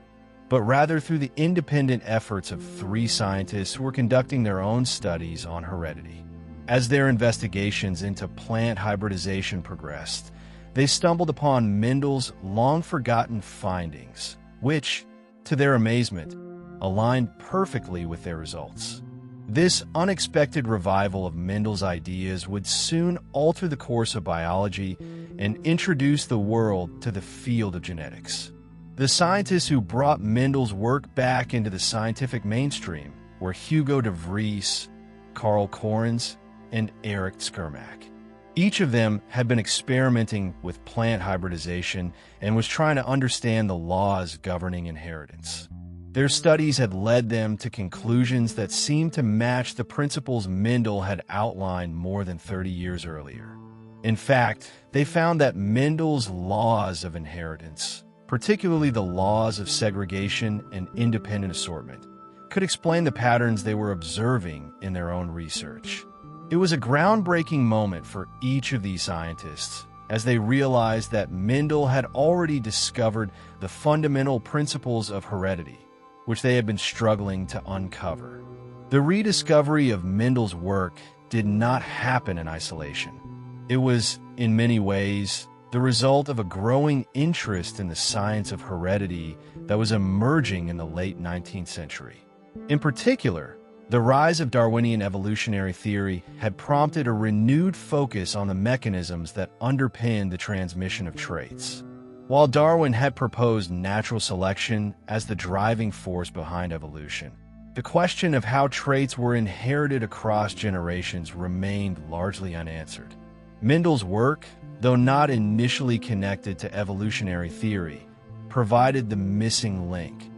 but rather through the independent efforts of three scientists who were conducting their own studies on heredity. As their investigations into plant hybridization progressed, they stumbled upon Mendel's long-forgotten findings, which, to their amazement, aligned perfectly with their results. This unexpected revival of Mendel's ideas would soon alter the course of biology and introduce the world to the field of genetics. The scientists who brought Mendel's work back into the scientific mainstream were Hugo de Vries, Carl Correns, and Erich Schermack. Each of them had been experimenting with plant hybridization and was trying to understand the laws governing inheritance. Their studies had led them to conclusions that seemed to match the principles Mendel had outlined more than 30 years earlier. In fact, they found that Mendel's laws of inheritance, particularly the laws of segregation and independent assortment, could explain the patterns they were observing in their own research. It was a groundbreaking moment for each of these scientists as they realized that Mendel had already discovered the fundamental principles of heredity, which they had been struggling to uncover. The rediscovery of Mendel's work did not happen in isolation. It was, in many ways, the result of a growing interest in the science of heredity that was emerging in the late 19th century. In particular, the rise of Darwinian evolutionary theory had prompted a renewed focus on the mechanisms that underpin the transmission of traits. While Darwin had proposed natural selection as the driving force behind evolution, the question of how traits were inherited across generations remained largely unanswered. Mendel's work, though not initially connected to evolutionary theory, provided the missing link,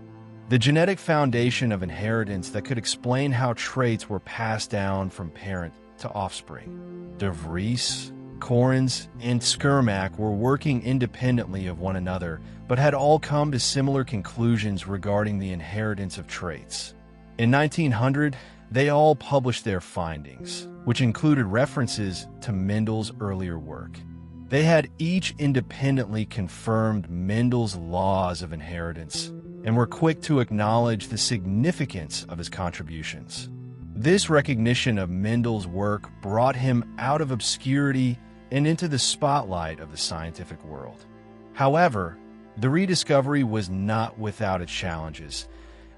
the genetic foundation of inheritance that could explain how traits were passed down from parent to offspring. De Vries, Correns, and Schermack were working independently of one another, but had all come to similar conclusions regarding the inheritance of traits. In 1900, they all published their findings, which included references to Mendel's earlier work. They had each independently confirmed Mendel's laws of inheritance and were quick to acknowledge the significance of his contributions. This recognition of Mendel's work brought him out of obscurity and into the spotlight of the scientific world. However, the rediscovery was not without its challenges,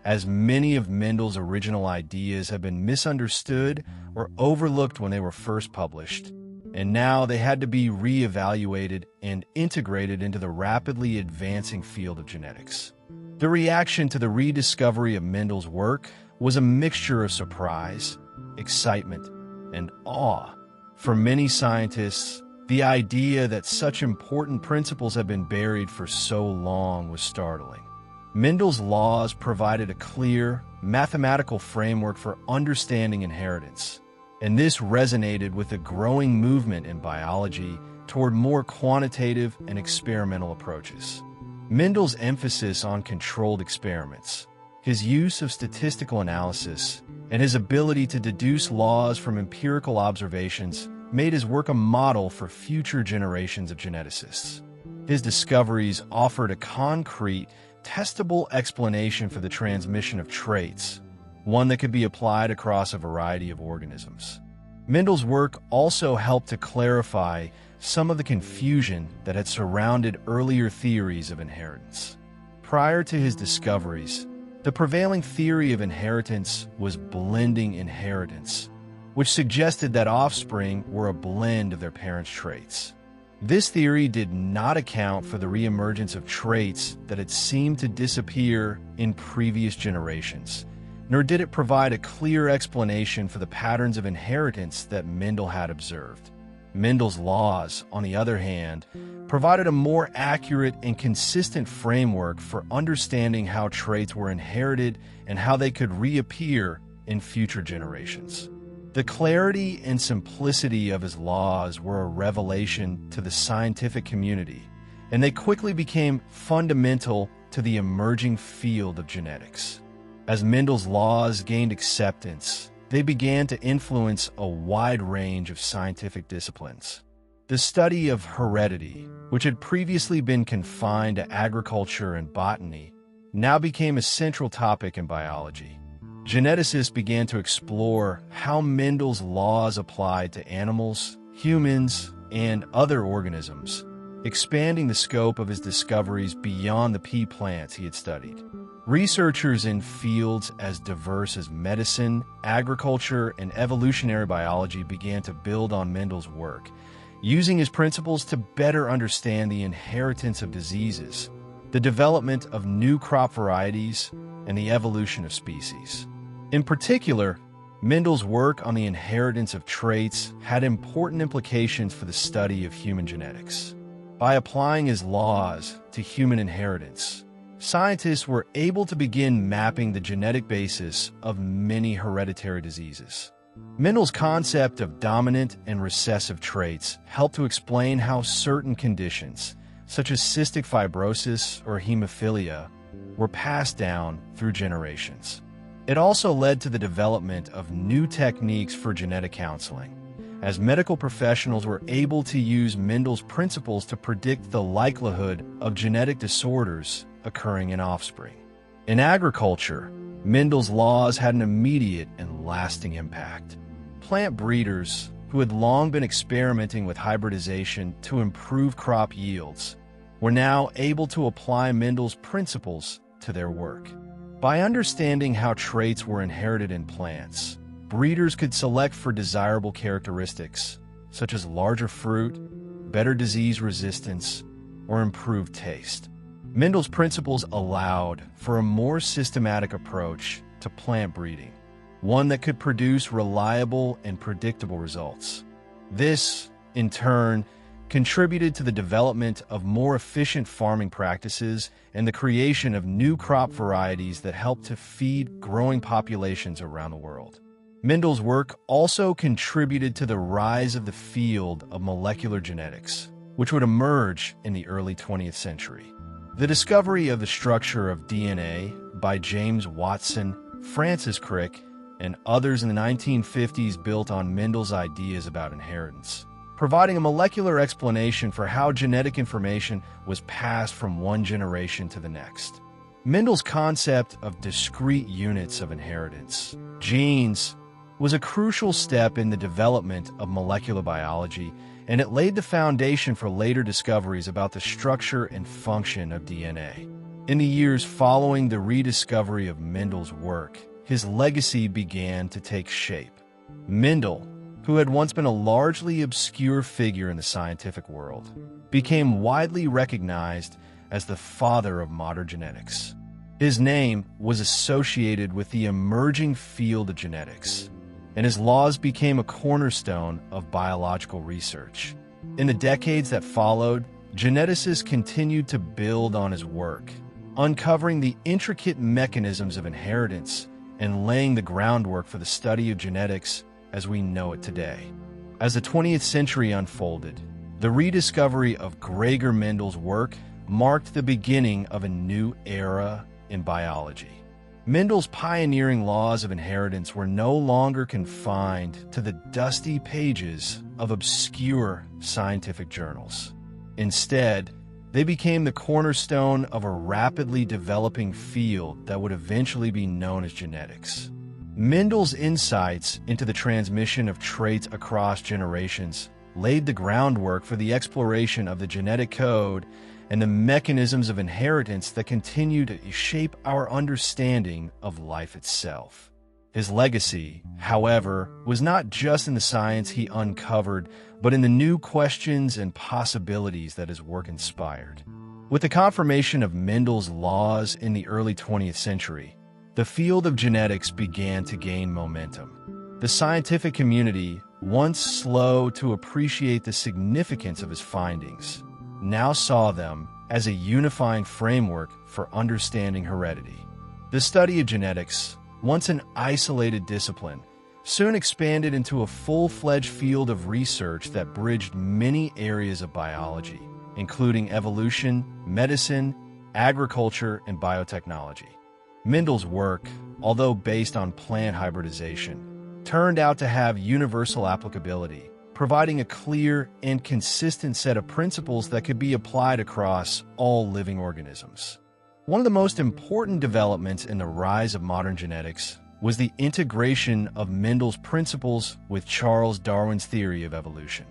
as many of Mendel's original ideas had been misunderstood or overlooked when they were first published, and now they had to be re-evaluated and integrated into the rapidly advancing field of genetics. The reaction to the rediscovery of Mendel's work was a mixture of surprise, excitement, and awe. For many scientists, the idea that such important principles had been buried for so long was startling. Mendel's laws provided a clear, mathematical framework for understanding inheritance, and this resonated with a growing movement in biology toward more quantitative and experimental approaches. Mendel's emphasis on controlled experiments, his use of statistical analysis, and his ability to deduce laws from empirical observations made his work a model for future generations of geneticists. His discoveries offered a concrete, testable explanation for the transmission of traits, one that could be applied across a variety of organisms. Mendel's work also helped to clarify some of the confusion that had surrounded earlier theories of inheritance. Prior to his discoveries, the prevailing theory of inheritance was blending inheritance, which suggested that offspring were a blend of their parents' traits. This theory did not account for the reemergence of traits that had seemed to disappear in previous generations, nor did it provide a clear explanation for the patterns of inheritance that Mendel had observed. Mendel's laws, on the other hand, provided a more accurate and consistent framework for understanding how traits were inherited and how they could reappear in future generations. The clarity and simplicity of his laws were a revelation to the scientific community, and they quickly became fundamental to the emerging field of genetics. As Mendel's laws gained acceptance, they began to influence a wide range of scientific disciplines. The study of heredity, which had previously been confined to agriculture and botany, now became a central topic in biology. Geneticists began to explore how Mendel's laws applied to animals, humans, and other organisms, expanding the scope of his discoveries beyond the pea plants he had studied. Researchers in fields as diverse as medicine, agriculture, and evolutionary biology began to build on Mendel's work, using his principles to better understand the inheritance of diseases, the development of new crop varieties, and the evolution of species. In particular, Mendel's work on the inheritance of traits had important implications for the study of human genetics. By applying his laws to human inheritance, scientists were able to begin mapping the genetic basis of many hereditary diseases. Mendel's concept of dominant and recessive traits helped to explain how certain conditions, such as cystic fibrosis or hemophilia, were passed down through generations. It also led to the development of new techniques for genetic counseling, as medical professionals were able to use Mendel's principles to predict the likelihood of genetic disorders occurring in offspring. In agriculture, Mendel's laws had an immediate and lasting impact. Plant breeders, who had long been experimenting with hybridization to improve crop yields, were now able to apply Mendel's principles to their work. By understanding how traits were inherited in plants, breeders could select for desirable characteristics, such as larger fruit, better disease resistance, or improved taste. Mendel's principles allowed for a more systematic approach to plant breeding, one that could produce reliable and predictable results. This, in turn, contributed to the development of more efficient farming practices and the creation of new crop varieties that helped to feed growing populations around the world. Mendel's work also contributed to the rise of the field of molecular genetics, which would emerge in the early 20th century. The discovery of the structure of DNA by James Watson, Francis Crick, and others in the 1950s built on Mendel's ideas about inheritance, providing a molecular explanation for how genetic information was passed from one generation to the next. Mendel's concept of discrete units of inheritance, genes, was a crucial step in the development of molecular biology, and it laid the foundation for later discoveries about the structure and function of DNA. In the years following the rediscovery of Mendel's work, his legacy began to take shape. Mendel, who had once been a largely obscure figure in the scientific world, became widely recognized as the father of modern genetics. His name was associated with the emerging field of genetics, and his laws became a cornerstone of biological research. In the decades that followed, geneticists continued to build on his work, uncovering the intricate mechanisms of inheritance and laying the groundwork for the study of genetics as we know it today. As the 20th century unfolded, the rediscovery of Gregor Mendel's work marked the beginning of a new era in biology. Mendel's pioneering laws of inheritance were no longer confined to the dusty pages of obscure scientific journals. Instead, they became the cornerstone of a rapidly developing field that would eventually be known as genetics. Mendel's insights into the transmission of traits across generations laid the groundwork for the exploration of the genetic code and the mechanisms of inheritance that continue to shape our understanding of life itself. His legacy, however, was not just in the science he uncovered, but in the new questions and possibilities that his work inspired. With the confirmation of Mendel's laws in the early 20th century, the field of genetics began to gain momentum. The scientific community, once slow to appreciate the significance of his findings, now saw them as a unifying framework for understanding heredity. The study of genetics, once an isolated discipline, soon expanded into a full-fledged field of research that bridged many areas of biology, including evolution, medicine, agriculture, and biotechnology. Mendel's work, although based on plant hybridization, turned out to have universal applicability, providing a clear and consistent set of principles that could be applied across all living organisms. One of the most important developments in the rise of modern genetics was the integration of Mendel's principles with Charles Darwin's theory of evolution.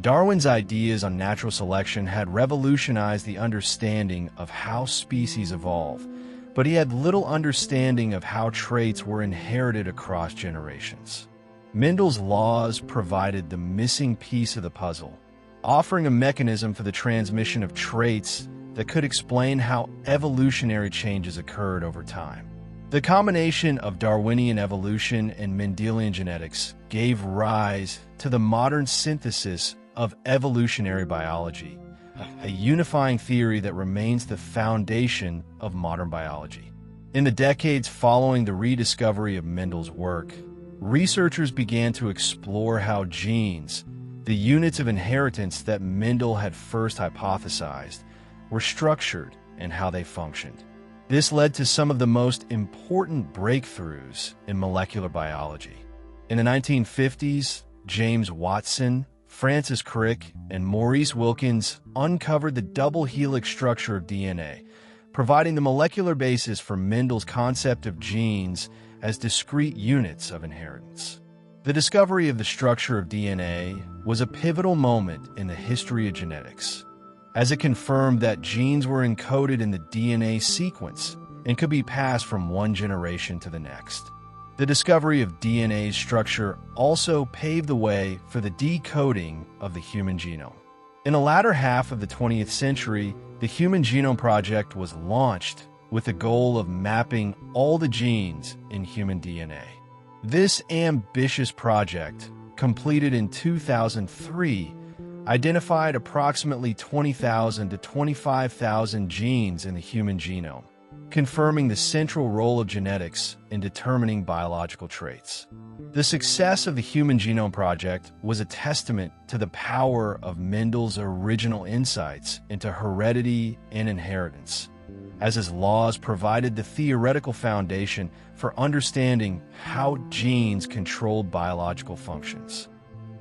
Darwin's ideas on natural selection had revolutionized the understanding of how species evolve, but he had little understanding of how traits were inherited across generations. Mendel's laws provided the missing piece of the puzzle, offering a mechanism for the transmission of traits that could explain how evolutionary changes occurred over time. The combination of Darwinian evolution and Mendelian genetics gave rise to the modern synthesis of evolutionary biology, a unifying theory that remains the foundation of modern biology. In the decades following the rediscovery of Mendel's work, researchers began to explore how genes, the units of inheritance that Mendel had first hypothesized, were structured and how they functioned. This led to some of the most important breakthroughs in molecular biology. In the 1950s, James Watson, Francis Crick, and Maurice Wilkins uncovered the double helix structure of DNA, providing the molecular basis for Mendel's concept of genes as discrete units of inheritance. The discovery of the structure of DNA was a pivotal moment in the history of genetics, as it confirmed that genes were encoded in the DNA sequence and could be passed from one generation to the next. The discovery of DNA's structure also paved the way for the decoding of the human genome. In the latter half of the 20th century, the Human Genome Project was launched with the goal of mapping all the genes in human DNA. This ambitious project, completed in 2003, identified approximately 20,000 to 25,000 genes in the human genome, confirming the central role of genetics in determining biological traits. The success of the Human Genome Project was a testament to the power of Mendel's original insights into heredity and inheritance, as his laws provided the theoretical foundation for understanding how genes controlled biological functions.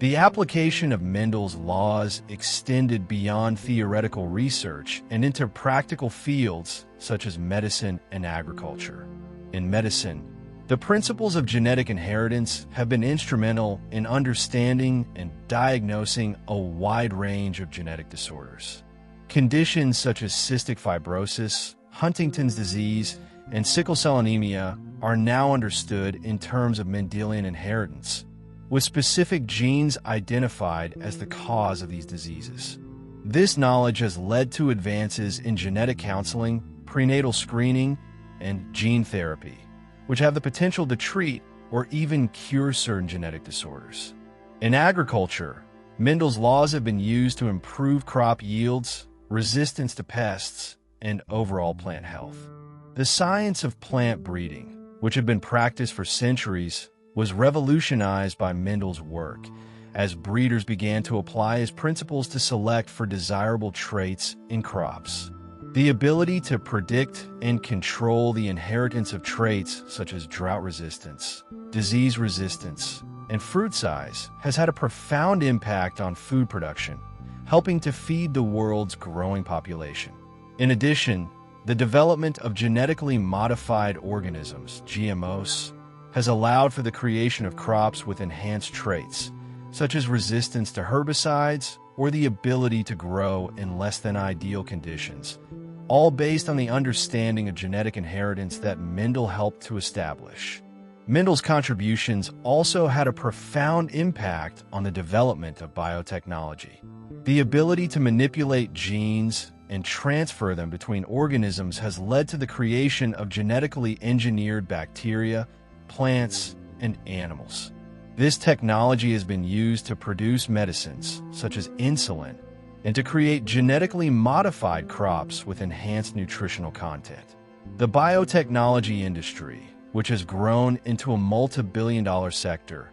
The application of Mendel's laws extended beyond theoretical research and into practical fields such as medicine and agriculture. In medicine, the principles of genetic inheritance have been instrumental in understanding and diagnosing a wide range of genetic disorders. Conditions such as cystic fibrosis, Huntington's disease, and sickle cell anemia are now understood in terms of Mendelian inheritance, with specific genes identified as the cause of these diseases. This knowledge has led to advances in genetic counseling, prenatal screening, and gene therapy, which have the potential to treat or even cure certain genetic disorders. In agriculture, Mendel's laws have been used to improve crop yields, resistance to pests, and overall plant health. The science of plant breeding, which had been practiced for centuries, was revolutionized by Mendel's work, as breeders began to apply his principles to select for desirable traits in crops. The ability to predict and control the inheritance of traits such as drought resistance, disease resistance, and fruit size has had a profound impact on food production, helping to feed the world's growing population. In addition, the development of genetically modified organisms, GMOs, has allowed for the creation of crops with enhanced traits, such as resistance to herbicides or the ability to grow in less than ideal conditions, all based on the understanding of genetic inheritance that Mendel helped to establish. Mendel's contributions also had a profound impact on the development of biotechnology. The ability to manipulate genes and transfer them between organisms has led to the creation of genetically engineered bacteria, plants, and animals. This technology has been used to produce medicines, such as insulin, and to create genetically modified crops with enhanced nutritional content. The biotechnology industry, which has grown into a multi-billion-dollar sector,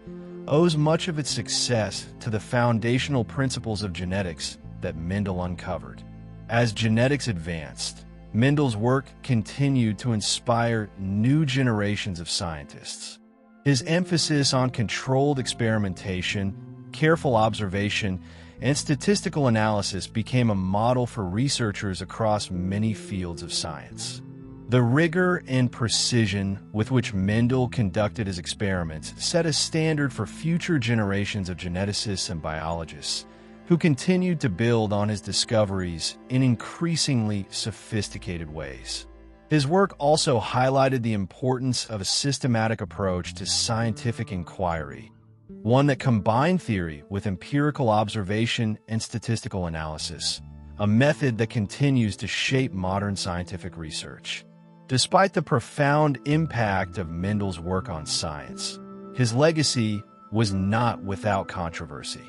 owes much of its success to the foundational principles of genetics that Mendel uncovered. As genetics advanced, Mendel's work continued to inspire new generations of scientists. His emphasis on controlled experimentation, careful observation, and statistical analysis became a model for researchers across many fields of science. The rigor and precision with which Mendel conducted his experiments set a standard for future generations of geneticists and biologists, who continued to build on his discoveries in increasingly sophisticated ways. His work also highlighted the importance of a systematic approach to scientific inquiry, one that combined theory with empirical observation and statistical analysis, a method that continues to shape modern scientific research. Despite the profound impact of Mendel's work on science, his legacy was not without controversy.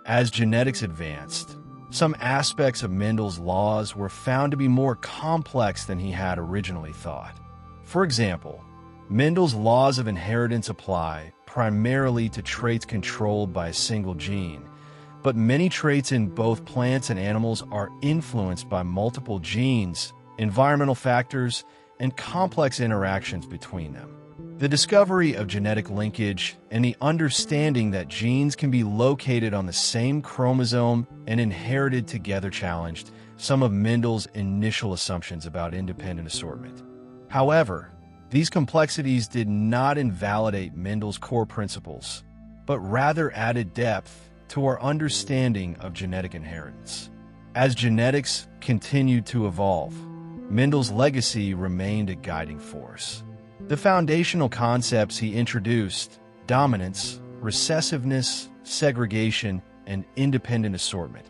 As genetics advanced, some aspects of Mendel's laws were found to be more complex than he had originally thought. For example, Mendel's laws of inheritance apply primarily to traits controlled by a single gene, but many traits in both plants and animals are influenced by multiple genes, environmental factors, and complex interactions between them. The discovery of genetic linkage and the understanding that genes can be located on the same chromosome and inherited together challenged some of Mendel's initial assumptions about independent assortment. However, these complexities did not invalidate Mendel's core principles, but rather added depth to our understanding of genetic inheritance. As genetics continued to evolve, Mendel's legacy remained a guiding force. The foundational concepts he introduced, dominance, recessiveness, segregation, and independent assortment,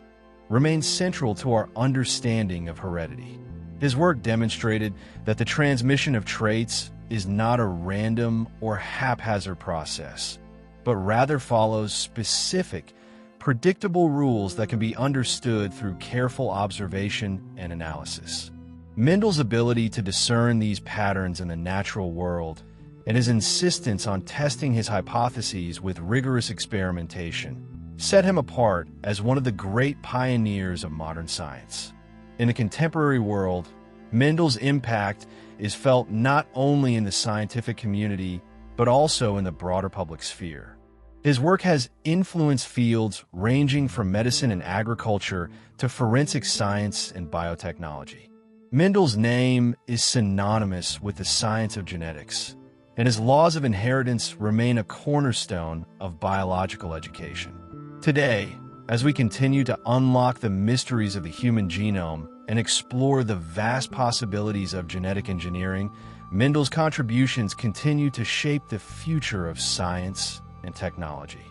remain central to our understanding of heredity. His work demonstrated that the transmission of traits is not a random or haphazard process, but rather follows specific, predictable rules that can be understood through careful observation and analysis. Mendel's ability to discern these patterns in the natural world and his insistence on testing his hypotheses with rigorous experimentation set him apart as one of the great pioneers of modern science. In the contemporary world, Mendel's impact is felt not only in the scientific community, but also in the broader public sphere. His work has influenced fields ranging from medicine and agriculture to forensic science and biotechnology. Mendel's name is synonymous with the science of genetics, and his laws of inheritance remain a cornerstone of biological education. Today, as we continue to unlock the mysteries of the human genome and explore the vast possibilities of genetic engineering, Mendel's contributions continue to shape the future of science and technology.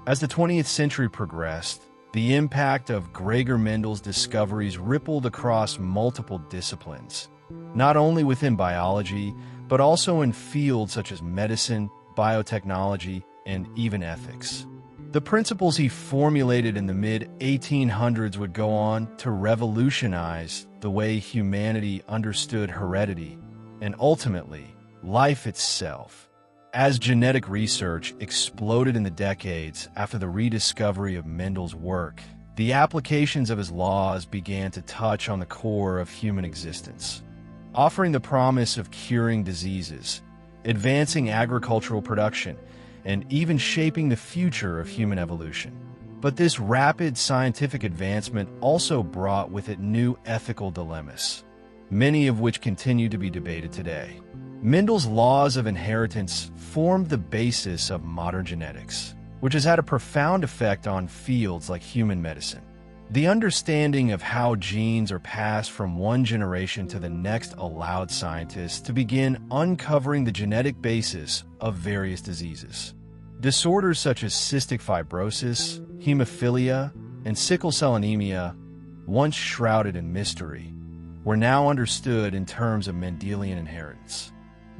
As the 20th century progressed, the impact of Gregor Mendel's discoveries rippled across multiple disciplines, not only within biology, but also in fields such as medicine, biotechnology, and even ethics. The principles he formulated in the mid-1800s would go on to revolutionize the way humanity understood heredity and ultimately life itself. As genetic research exploded in the decades after the rediscovery of Mendel's work, the applications of his laws began to touch on the core of human existence, offering the promise of curing diseases, advancing agricultural production, and even shaping the future of human evolution. But this rapid scientific advancement also brought with it new ethical dilemmas, many of which continue to be debated today. Mendel's laws of inheritance formed the basis of modern genetics, which has had a profound effect on fields like human medicine. The understanding of how genes are passed from one generation to the next allowed scientists to begin uncovering the genetic basis of various diseases. Disorders such as cystic fibrosis, hemophilia, and sickle cell anemia, once shrouded in mystery, were now understood in terms of Mendelian inheritance.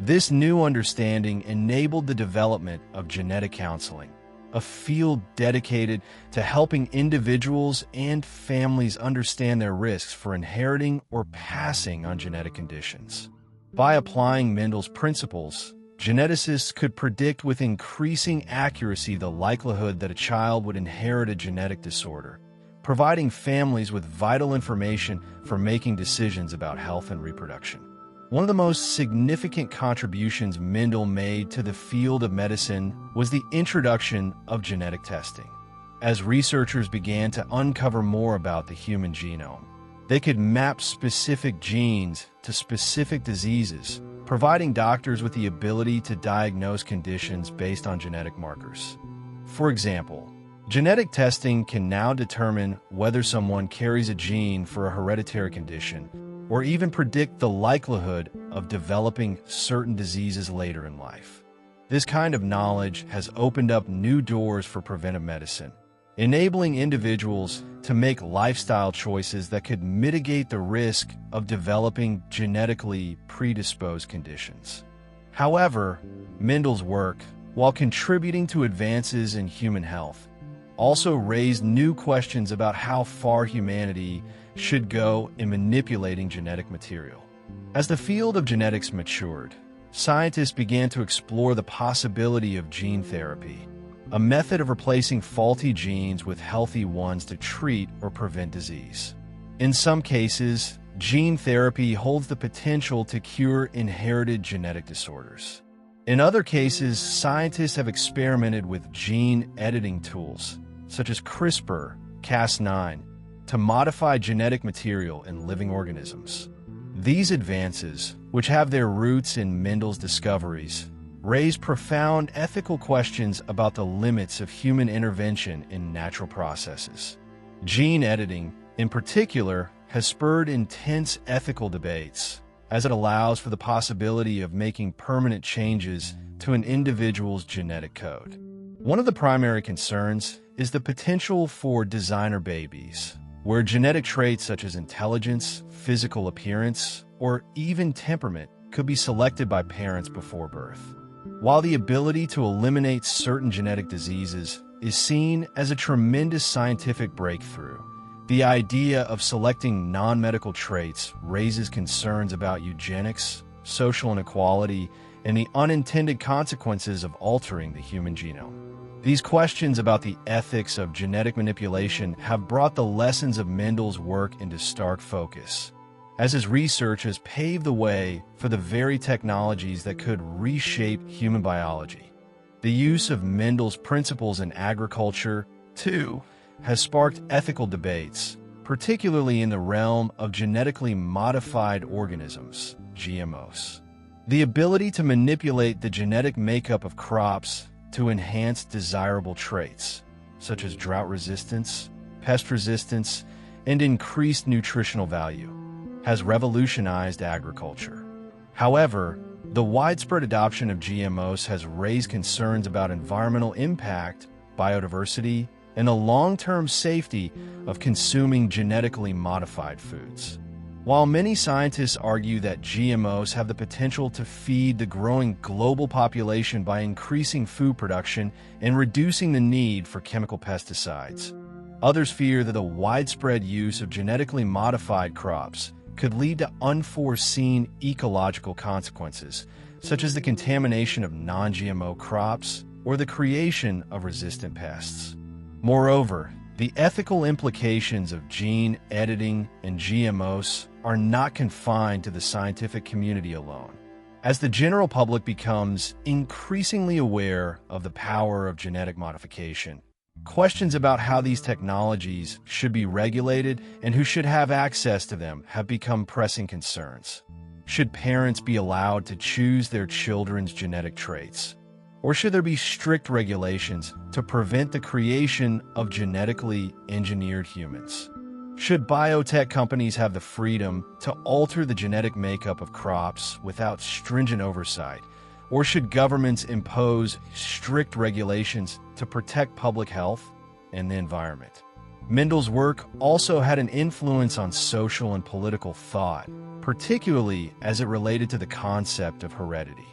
This new understanding enabled the development of genetic counseling, a field dedicated to helping individuals and families understand their risks for inheriting or passing on genetic conditions. By applying Mendel's principles, geneticists could predict with increasing accuracy the likelihood that a child would inherit a genetic disorder, providing families with vital information for making decisions about health and reproduction. One of the most significant contributions Mendel made to the field of medicine was the introduction of genetic testing. As researchers began to uncover more about the human genome, they could map specific genes to specific diseases, providing doctors with the ability to diagnose conditions based on genetic markers. For example, genetic testing can now determine whether someone carries a gene for a hereditary condition, or even predict the likelihood of developing certain diseases later in life. This kind of knowledge has opened up new doors for preventive medicine, enabling individuals to make lifestyle choices that could mitigate the risk of developing genetically predisposed conditions. However, Mendel's work, while contributing to advances in human health, also raised new questions about how far humanity should go in manipulating genetic material. As the field of genetics matured, scientists began to explore the possibility of gene therapy, a method of replacing faulty genes with healthy ones to treat or prevent disease. In some cases, gene therapy holds the potential to cure inherited genetic disorders. In other cases, scientists have experimented with gene editing tools, such as CRISPR-Cas9, to modify genetic material in living organisms. These advances, which have their roots in Mendel's discoveries, raise profound ethical questions about the limits of human intervention in natural processes. Gene editing, in particular, has spurred intense ethical debates, as it allows for the possibility of making permanent changes to an individual's genetic code. One of the primary concerns is the potential for designer babies, where genetic traits such as intelligence, physical appearance, or even temperament could be selected by parents before birth. While the ability to eliminate certain genetic diseases is seen as a tremendous scientific breakthrough, the idea of selecting non-medical traits raises concerns about eugenics, social inequality, and the unintended consequences of altering the human genome. These questions about the ethics of genetic manipulation have brought the lessons of Mendel's work into stark focus, as his research has paved the way for the very technologies that could reshape human biology. The use of Mendel's principles in agriculture, too, has sparked ethical debates, particularly in the realm of genetically modified organisms, GMOs. The ability to manipulate the genetic makeup of crops to enhance desirable traits, such as drought resistance, pest resistance, and increased nutritional value, has revolutionized agriculture. However, the widespread adoption of GMOs has raised concerns about environmental impact, biodiversity, and the long-term safety of consuming genetically modified foods. While many scientists argue that GMOs have the potential to feed the growing global population by increasing food production and reducing the need for chemical pesticides, others fear that the widespread use of genetically modified crops could lead to unforeseen ecological consequences, such as the contamination of non-GMO crops or the creation of resistant pests. Moreover, the ethical implications of gene editing and GMOs are not confined to the scientific community alone. As the general public becomes increasingly aware of the power of genetic modification, questions about how these technologies should be regulated and who should have access to them have become pressing concerns. Should parents be allowed to choose their children's genetic traits? Or should there be strict regulations to prevent the creation of genetically engineered humans? Should biotech companies have the freedom to alter the genetic makeup of crops without stringent oversight? Or should governments impose strict regulations to protect public health and the environment? Mendel's work also had an influence on social and political thought, particularly as it related to the concept of heredity.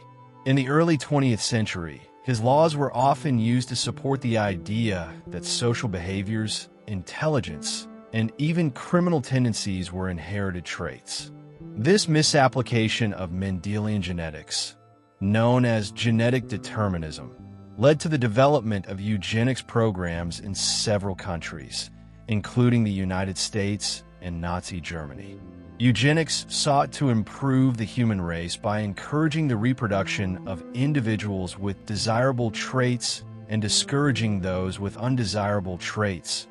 In the early 20th century, his laws were often used to support the idea that social behaviors, intelligence, and even criminal tendencies were inherited traits. This misapplication of Mendelian genetics, known as genetic determinism, led to the development of eugenics programs in several countries, including the United States and Nazi Germany. Eugenics sought to improve the human race by encouraging the reproduction of individuals with desirable traits and discouraging those with undesirable traits,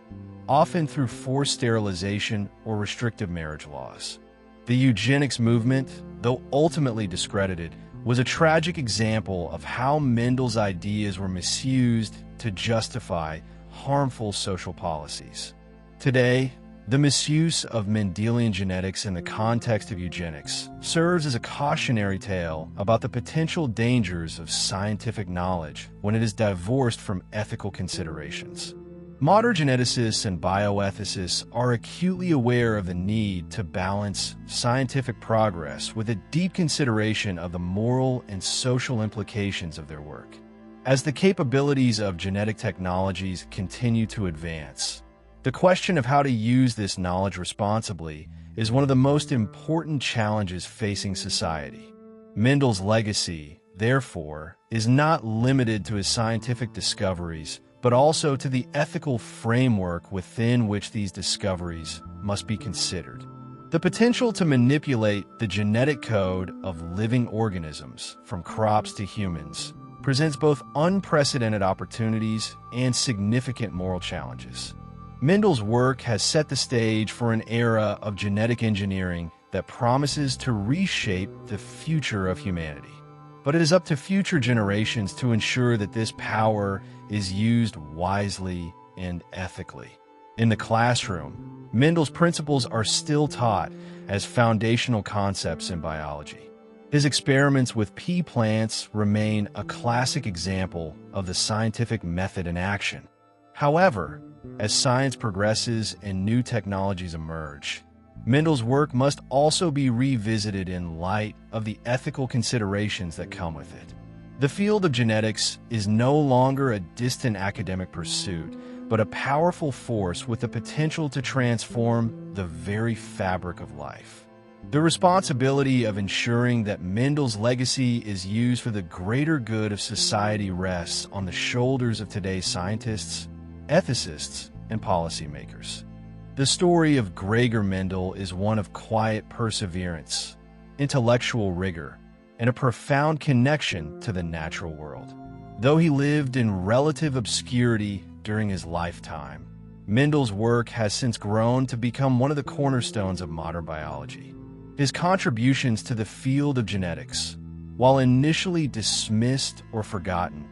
often through forced sterilization or restrictive marriage laws. The eugenics movement, though ultimately discredited, was a tragic example of how Mendel's ideas were misused to justify harmful social policies. Today, the misuse of Mendelian genetics in the context of eugenics serves as a cautionary tale about the potential dangers of scientific knowledge when it is divorced from ethical considerations. Modern geneticists and bioethicists are acutely aware of the need to balance scientific progress with a deep consideration of the moral and social implications of their work. As the capabilities of genetic technologies continue to advance, the question of how to use this knowledge responsibly is one of the most important challenges facing society. Mendel's legacy, therefore, is not limited to his scientific discoveries, but also to the ethical framework within which these discoveries must be considered. The potential to manipulate the genetic code of living organisms, from crops to humans, presents both unprecedented opportunities and significant moral challenges. Mendel's work has set the stage for an era of genetic engineering that promises to reshape the future of humanity. But it is up to future generations to ensure that this power is used wisely and ethically. In the classroom, Mendel's principles are still taught as foundational concepts in biology. His experiments with pea plants remain a classic example of the scientific method in action. However, as science progresses and new technologies emerge, Mendel's work must also be revisited in light of the ethical considerations that come with it. The field of genetics is no longer a distant academic pursuit, but a powerful force with the potential to transform the very fabric of life. The responsibility of ensuring that Mendel's legacy is used for the greater good of society rests on the shoulders of today's scientists, ethicists, and policymakers. The story of Gregor Mendel is one of quiet perseverance, intellectual rigor, and a profound connection to the natural world. Though he lived in relative obscurity during his lifetime, Mendel's work has since grown to become one of the cornerstones of modern biology. His contributions to the field of genetics, while initially dismissed or forgotten,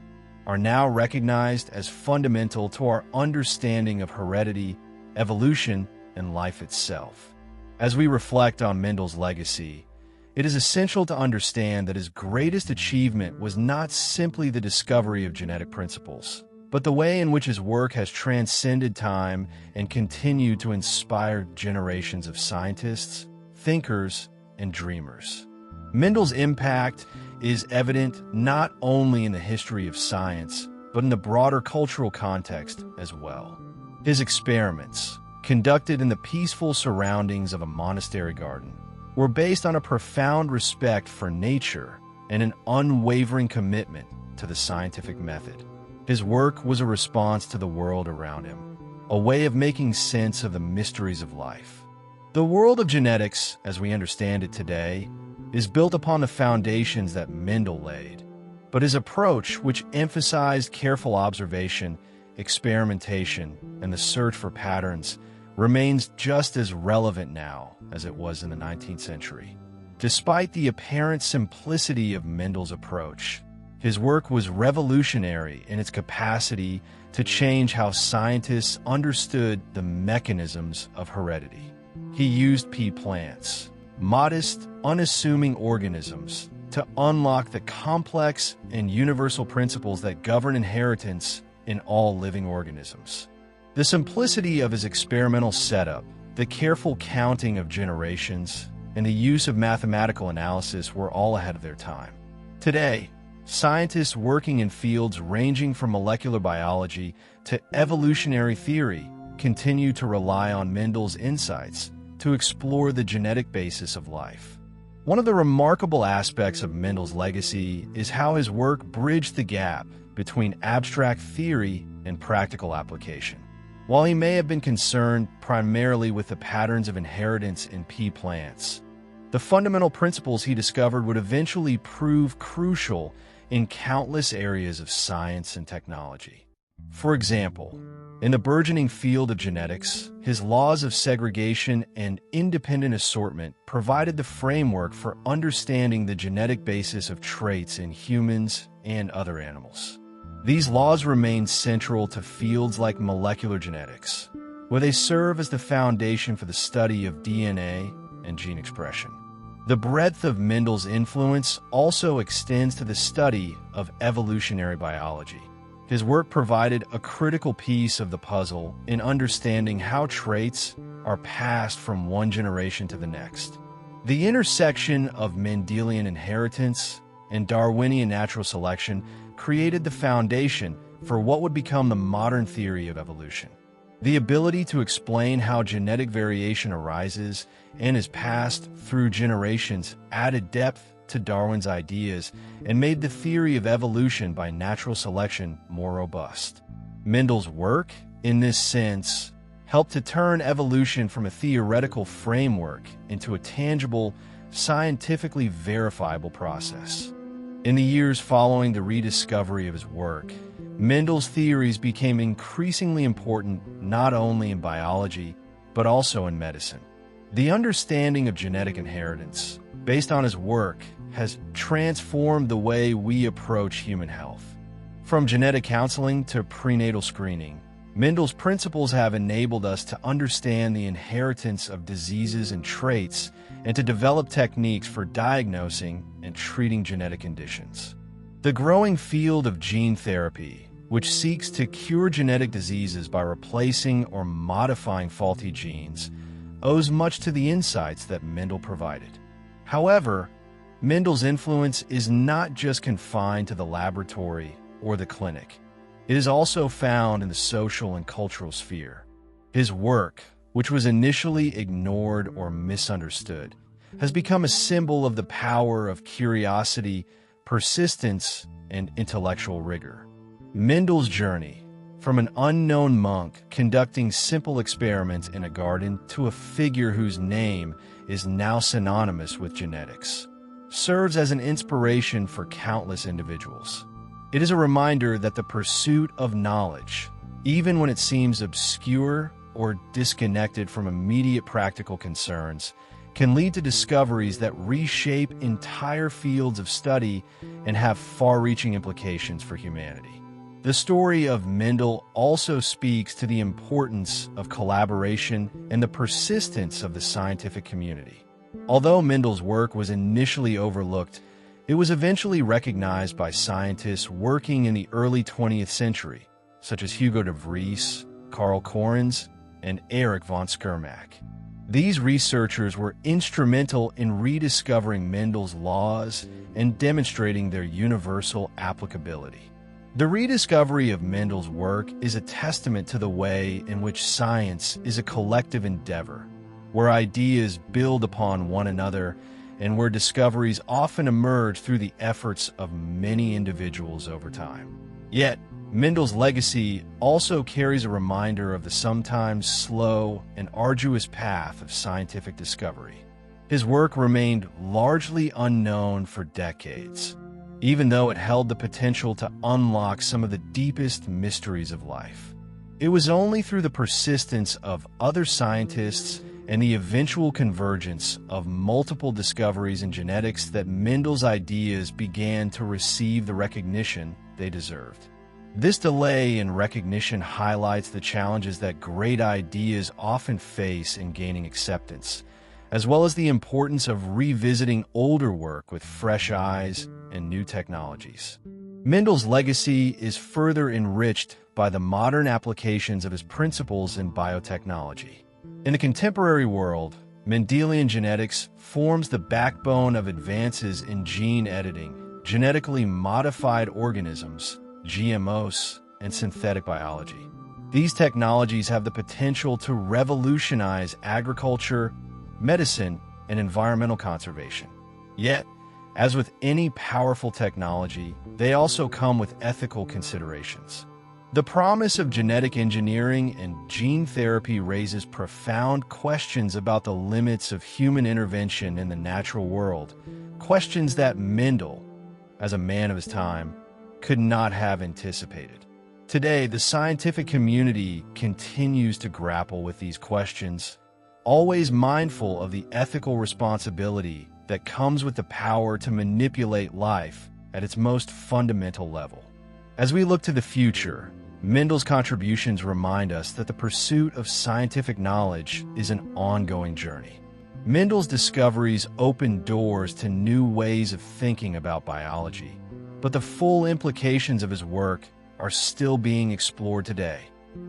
are now recognized as fundamental to our understanding of heredity, evolution, and life itself. As we reflect on Mendel's legacy, it is essential to understand that his greatest achievement was not simply the discovery of genetic principles, but the way in which his work has transcended time and continued to inspire generations of scientists, thinkers, and dreamers. Mendel's impact is evident not only in the history of science, but in the broader cultural context as well. His experiments, conducted in the peaceful surroundings of a monastery garden, were based on a profound respect for nature and an unwavering commitment to the scientific method. His work was a response to the world around him, a way of making sense of the mysteries of life. The world of genetics, as we understand it today, is built upon the foundations that Mendel laid, but his approach, which emphasized careful observation, experimentation, and the search for patterns, remains just as relevant now as it was in the 19th century. Despite the apparent simplicity of Mendel's approach, his work was revolutionary in its capacity to change how scientists understood the mechanisms of heredity. He used pea plants, modest, unassuming organisms, to unlock the complex and universal principles that govern inheritance in all living organisms. The simplicity of his experimental setup, the careful counting of generations, and the use of mathematical analysis were all ahead of their time. Today, scientists working in fields ranging from molecular biology to evolutionary theory continue to rely on Mendel's insights to explore the genetic basis of life. One of the remarkable aspects of Mendel's legacy is how his work bridged the gap between abstract theory and practical application. While he may have been concerned primarily with the patterns of inheritance in pea plants, the fundamental principles he discovered would eventually prove crucial in countless areas of science and technology. For example, in the burgeoning field of genetics, his laws of segregation and independent assortment provided the framework for understanding the genetic basis of traits in humans and other animals. These laws remain central to fields like molecular genetics, where they serve as the foundation for the study of DNA and gene expression. The breadth of Mendel's influence also extends to the study of evolutionary biology. His work provided a critical piece of the puzzle in understanding how traits are passed from one generation to the next. The intersection of Mendelian inheritance and Darwinian natural selection created the foundation for what would become the modern theory of evolution. The ability to explain how genetic variation arises and is passed through generations added depth to Darwin's ideas and made the theory of evolution by natural selection more robust. Mendel's work, in this sense, helped to turn evolution from a theoretical framework into a tangible, scientifically verifiable process. In the years following the rediscovery of his work, Mendel's theories became increasingly important not only in biology, but also in medicine. The understanding of genetic inheritance, based on his work, has transformed the way we approach human health. From genetic counseling to prenatal screening, Mendel's principles have enabled us to understand the inheritance of diseases and traits and to develop techniques for diagnosing and treating genetic conditions. The growing field of gene therapy, which seeks to cure genetic diseases by replacing or modifying faulty genes, owes much to the insights that Mendel provided. However, Mendel's influence is not just confined to the laboratory or the clinic. It is also found in the social and cultural sphere. His work, which was initially ignored or misunderstood, has become a symbol of the power of curiosity, persistence, and intellectual rigor. Mendel's journey, from an unknown monk conducting simple experiments in a garden to a figure whose name is now synonymous with genetics, serves as an inspiration for countless individuals. It is a reminder that the pursuit of knowledge, even when it seems obscure or disconnected from immediate practical concerns, can lead to discoveries that reshape entire fields of study and have far-reaching implications for humanity. The story of Mendel also speaks to the importance of collaboration and the persistence of the scientific community. Although Mendel's work was initially overlooked, it was eventually recognized by scientists working in the early 20th century, such as Hugo de Vries, Carl Correns, and Erich von Schermach. These researchers were instrumental in rediscovering Mendel's laws and demonstrating their universal applicability. The rediscovery of Mendel's work is a testament to the way in which science is a collective endeavor, where ideas build upon one another and where discoveries often emerge through the efforts of many individuals over time. Yet, Mendel's legacy also carries a reminder of the sometimes slow and arduous path of scientific discovery. His work remained largely unknown for decades, even though it held the potential to unlock some of the deepest mysteries of life. It was only through the persistence of other scientists and the eventual convergence of multiple discoveries in genetics that Mendel's ideas began to receive the recognition they deserved. This delay in recognition highlights the challenges that great ideas often face in gaining acceptance, as well as the importance of revisiting older work with fresh eyes and new technologies. Mendel's legacy is further enriched by the modern applications of his principles in biotechnology. In the contemporary world, Mendelian genetics forms the backbone of advances in gene editing, genetically modified organisms, GMOs, and synthetic biology. These technologies have the potential to revolutionize agriculture, medicine, and environmental conservation. Yet, as with any powerful technology, they also come with ethical considerations. The promise of genetic engineering and gene therapy raises profound questions about the limits of human intervention in the natural world, questions that Mendel, as a man of his time, could not have anticipated. Today, the scientific community continues to grapple with these questions, always mindful of the ethical responsibility that comes with the power to manipulate life at its most fundamental level. As we look to the future, Mendel's contributions remind us that the pursuit of scientific knowledge is an ongoing journey. Mendel's discoveries opened doors to new ways of thinking about biology, but the full implications of his work are still being explored today.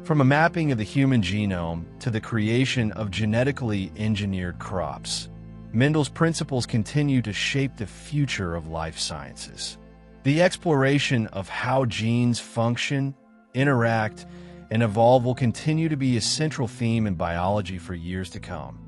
From a mapping of the human genome to the creation of genetically engineered crops, Mendel's principles continue to shape the future of life sciences. The exploration of how genes function, interact, and evolve will continue to be a central theme in biology for years to come,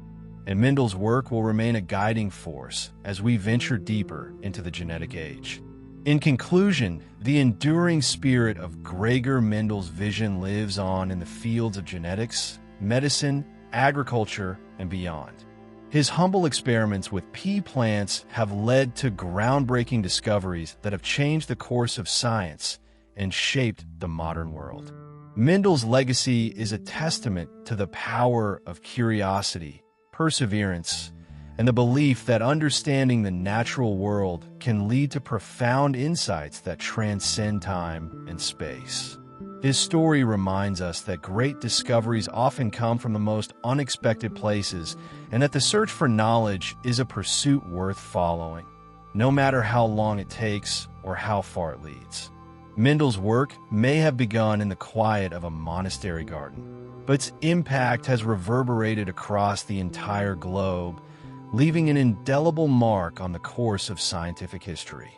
and Mendel's work will remain a guiding force as we venture deeper into the genetic age. In conclusion, the enduring spirit of Gregor Mendel's vision lives on in the fields of genetics, medicine, agriculture, and beyond. His humble experiments with pea plants have led to groundbreaking discoveries that have changed the course of science and shaped the modern world. Mendel's legacy is a testament to the power of curiosity, perseverance, and the belief that understanding the natural world can lead to profound insights that transcend time and space. His story reminds us that great discoveries often come from the most unexpected places, and that the search for knowledge is a pursuit worth following, no matter how long it takes or how far it leads. Mendel's work may have begun in the quiet of a monastery garden, but its impact has reverberated across the entire globe, leaving an indelible mark on the course of scientific history.